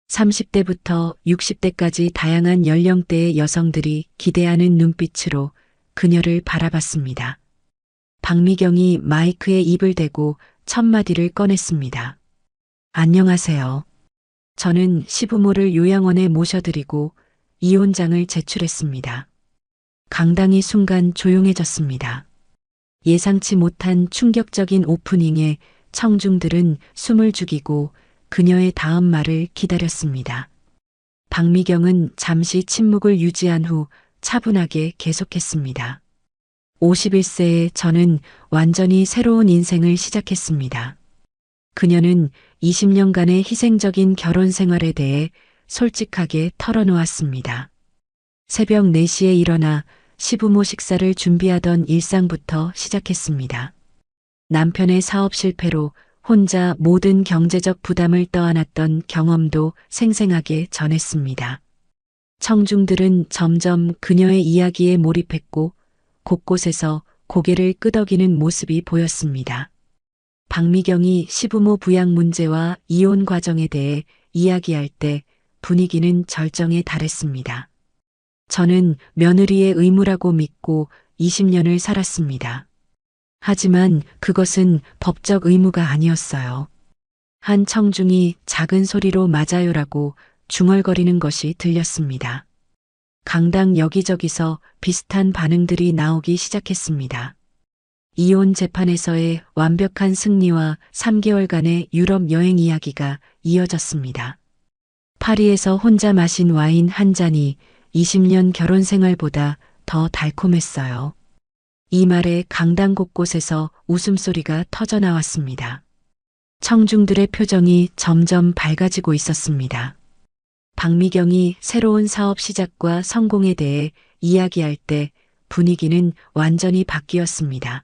30대부터 60대까지 다양한 연령대의 여성들이 기대하는 눈빛으로 그녀를 바라봤습니다. 박미경이 마이크에 입을 대고 첫 마디를 꺼냈습니다. 안녕하세요. 저는 시부모를 요양원에 모셔드리고 이혼장을 제출했습니다. 강당이 순간 조용해졌습니다. 예상치 못한 충격적인 오프닝에 청중들은 숨을 죽이고 그녀의 다음 말을 기다렸습니다. 박미경은 잠시 침묵을 유지한 후 차분하게 계속했습니다. 51세에 저는 완전히 새로운 인생을 시작했습니다. 그녀는 20년간의 희생적인 결혼 생활에 대해 솔직하게 털어놓았습니다. 새벽 4시에 일어나 시부모 식사를 준비하던 일상부터 시작했습니다. 남편의 사업 실패로 혼자 모든 경제적 부담을 떠안았던 경험도 생생하게 전했습니다. 청중들은 점점 그녀의 이야기에 몰입했고 곳곳에서 고개를 끄덕이는 모습이 보였습니다. 박미경이 시부모 부양 문제와 이혼 과정에 대해 이야기할 때 분위기는 절정에 달했습니다. 저는 며느리의 의무라고 믿고 20년을 살았습니다. 하지만 그것은 법적 의무가 아니었어요. 한 청중이 작은 소리로 맞아요라고 중얼거리는 것이 들렸습니다. 강당 여기저기서 비슷한 반응들이 나오기 시작했습니다. 이혼 재판에서의 완벽한 승리와 3개월간의 유럽 여행 이야기가 이어졌습니다. 파리에서 혼자 마신 와인 한 잔이 20년 결혼 생활보다 더 달콤했어요. 이 말에 강당 곳곳에서 웃음소리가 터져나왔습니다. 청중들의 표정이 점점 밝아지고 있었습니다. 박미경이 새로운 사업 시작과 성공에 대해 이야기할 때 분위기는 완전히 바뀌었습니다.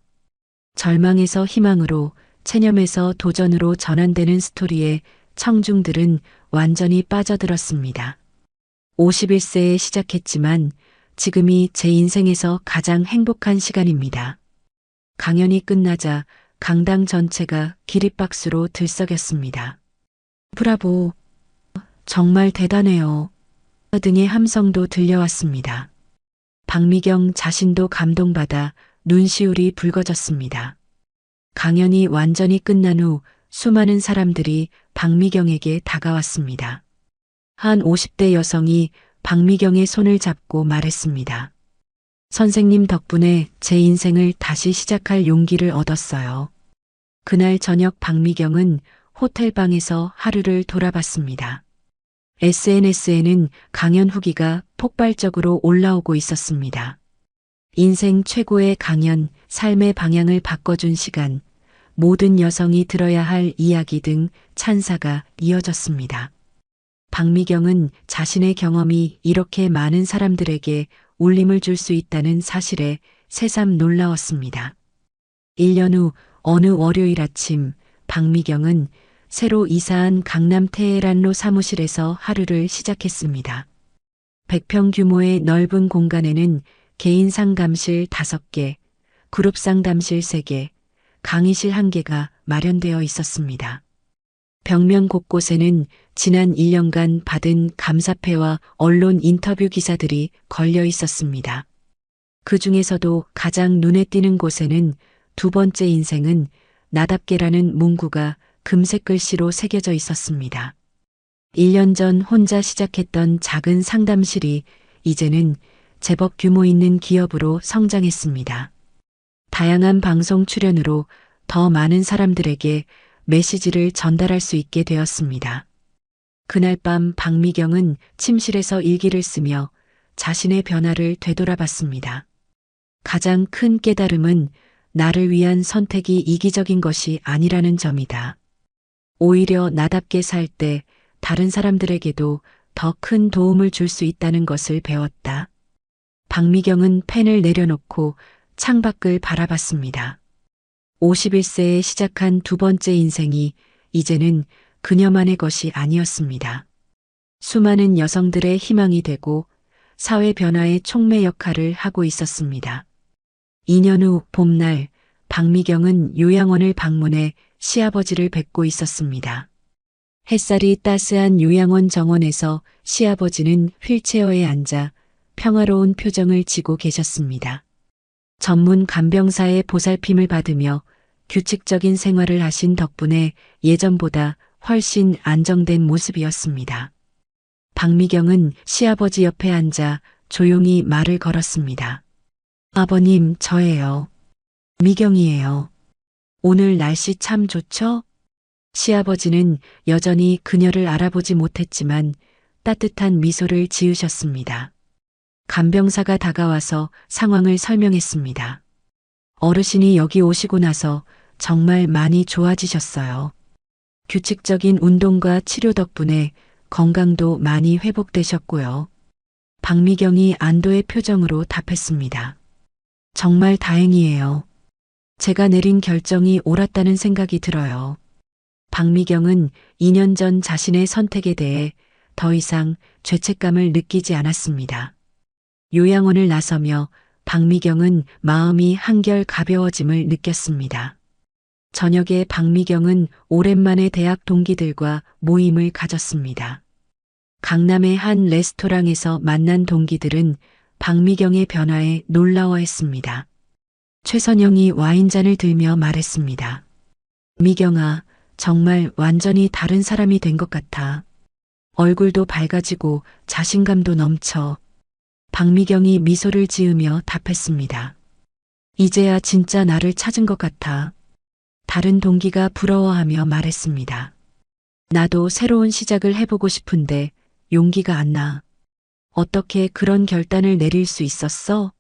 절망에서 희망으로, 체념에서 도전으로 전환되는 스토리에 청중들은 완전히 빠져들었습니다. 51세에 시작했지만 지금이 제 인생에서 가장 행복한 시간입니다. 강연이 끝나자 강당 전체가 기립박수로 들썩였습니다. 브라보! 정말 대단해요. 등의 함성도 들려왔습니다. 박미경 자신도 감동받아 눈시울이 붉어졌습니다. 강연이 완전히 끝난 후 수많은 사람들이 박미경에게 다가왔습니다. 한 50대 여성이 박미경의 손을 잡고 말했습니다. 선생님 덕분에 제 인생을 다시 시작할 용기를 얻었어요. 그날 저녁 박미경은 호텔방에서 하루를 돌아봤습니다. SNS에는 강연 후기가 폭발적으로 올라오고 있었습니다. 인생 최고의 강연, 삶의 방향을 바꿔준 시간, 모든 여성이 들어야 할 이야기 등 찬사가 이어졌습니다. 박미경은 자신의 경험이 이렇게 많은 사람들에게 울림을 줄 수 있다는 사실에 새삼 놀라웠습니다. 1년 후 어느 월요일 아침 박미경은 새로 이사한 강남 테헤란로 사무실에서 하루를 시작했습니다. 100평 규모의 넓은 공간에는 개인 상담실 5개, 그룹 상담실 3개, 강의실 1개가 마련되어 있었습니다. 벽면 곳곳에는 지난 1년간 받은 감사패와 언론 인터뷰 기사들이 걸려 있었습니다. 그 중에서도 가장 눈에 띄는 곳에는 두 번째 인생은 나답게라는 문구가 금색 글씨로 새겨져 있었습니다. 1년 전 혼자 시작했던 작은 상담실이 이제는 제법 규모 있는 기업으로 성장했습니다. 다양한 방송 출연으로 더 많은 사람들에게 메시지를 전달할 수 있게 되었습니다. 그날 밤 박미경은 침실에서 일기를 쓰며 자신의 변화를 되돌아봤습니다. 가장 큰 깨달음은 나를 위한 선택이 이기적인 것이 아니라는 점이다. 오히려 나답게 살 때 다른 사람들에게도 더 큰 도움을 줄 수 있다는 것을 배웠다. 박미경은 펜을 내려놓고 창밖을 바라봤습니다. 51세에 시작한 두 번째 인생이 이제는 그녀만의 것이 아니었습니다. 수많은 여성들의 희망이 되고 사회 변화의 촉매 역할을 하고 있었습니다. 2년 후 봄날 박미경은 요양원을 방문해 시아버지를 뵙고 있었습니다. 햇살이 따스한 요양원 정원에서 시아버지는 휠체어에 앉아 평화로운 표정을 지고 계셨습니다. 전문 간병사의 보살핌을 받으며 규칙적인 생활을 하신 덕분에 예전보다 훨씬 안정된 모습이었습니다. 박미경은 시아버지 옆에 앉아 조용히 말을 걸었습니다. 아버님, 저예요. 미경이에요. 오늘 날씨 참 좋죠? 시아버지는 여전히 그녀를 알아보지 못했지만 따뜻한 미소를 지으셨습니다. 간병사가 다가와서 상황을 설명했습니다. 어르신이 여기 오시고 나서 정말 많이 좋아지셨어요. 규칙적인 운동과 치료 덕분에 건강도 많이 회복되셨고요. 박미경이 안도의 표정으로 답했습니다. 정말 다행이에요. 제가 내린 결정이 옳았다는 생각이 들어요. 박미경은 2년 전 자신의 선택에 대해 더 이상 죄책감을 느끼지 않았습니다. 요양원을 나서며 박미경은 마음이 한결 가벼워짐을 느꼈습니다. 저녁에 박미경은 오랜만에 대학 동기들과 모임을 가졌습니다. 강남의 한 레스토랑에서 만난 동기들은 박미경의 변화에 놀라워했습니다. 최선영이 와인잔을 들며 말했습니다. 미경아, 정말 완전히 다른 사람이 된 것 같아. 얼굴도 밝아지고 자신감도 넘쳐. 박미경이 미소를 지으며 답했습니다. 이제야 진짜 나를 찾은 것 같아. 다른 동기가 부러워하며 말했습니다. 나도 새로운 시작을 해보고 싶은데 용기가 안 나. 어떻게 그런 결단을 내릴 수 있었어?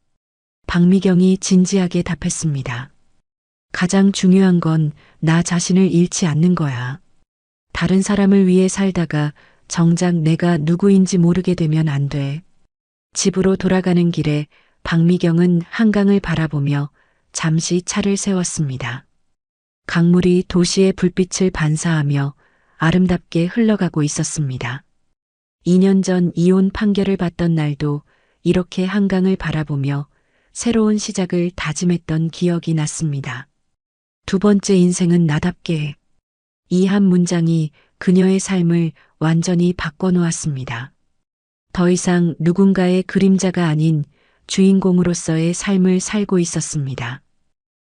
박미경이 진지하게 답했습니다. 가장 중요한 건 나 자신을 잃지 않는 거야. 다른 사람을 위해 살다가 정작 내가 누구인지 모르게 되면 안 돼. 집으로 돌아가는 길에 박미경은 한강을 바라보며 잠시 차를 세웠습니다. 강물이 도시의 불빛을 반사하며 아름답게 흘러가고 있었습니다. 2년 전 이혼 판결을 받던 날도 이렇게 한강을 바라보며 새로운 시작을 다짐했던 기억이 났습니다. 두 번째 인생은 나답게. 이 한 문장이 그녀의 삶을 완전히 바꿔놓았습니다. 더 이상 누군가의 그림자가 아닌 주인공으로서의 삶을 살고 있었습니다.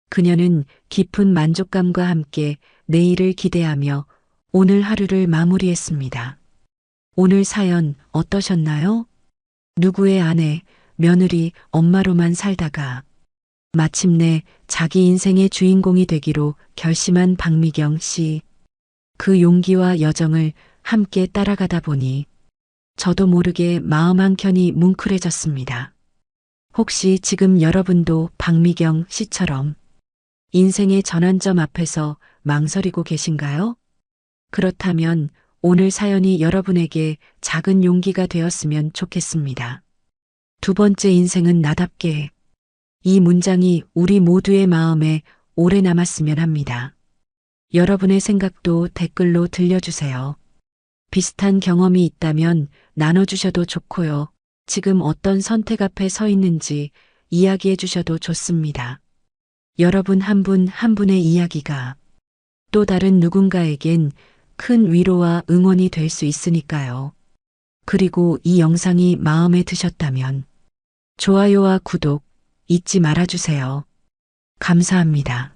그녀는 깊은 만족감과 함께 내일을 기대하며 오늘 하루를 마무리했습니다. 오늘 사연 어떠셨나요? 누구의 아내, 며느리, 엄마로만 살다가 마침내 자기 인생의 주인공이 되기로 결심한 박미경 씨. 그 용기와 여정을 함께 따라가다 보니 저도 모르게 마음 한켠이 뭉클해졌습니다. 혹시 지금 여러분도 박미경 씨처럼 인생의 전환점 앞에서 망설이고 계신가요? 그렇다면 오늘 사연이 여러분에게 작은 용기가 되었으면 좋겠습니다. 두 번째 인생은 나답게. 이 문장이 우리 모두의 마음에 오래 남았으면 합니다. 여러분의 생각도 댓글로 들려주세요. 비슷한 경험이 있다면 나눠주셔도 좋고요. 지금 어떤 선택 앞에 서 있는지 이야기해 주셔도 좋습니다. 여러분 한 분 한 분의 이야기가 또 다른 누군가에겐 큰 위로와 응원이 될 수 있으니까요. 그리고 이 영상이 마음에 드셨다면 좋아요와 구독 잊지 말아주세요. 감사합니다.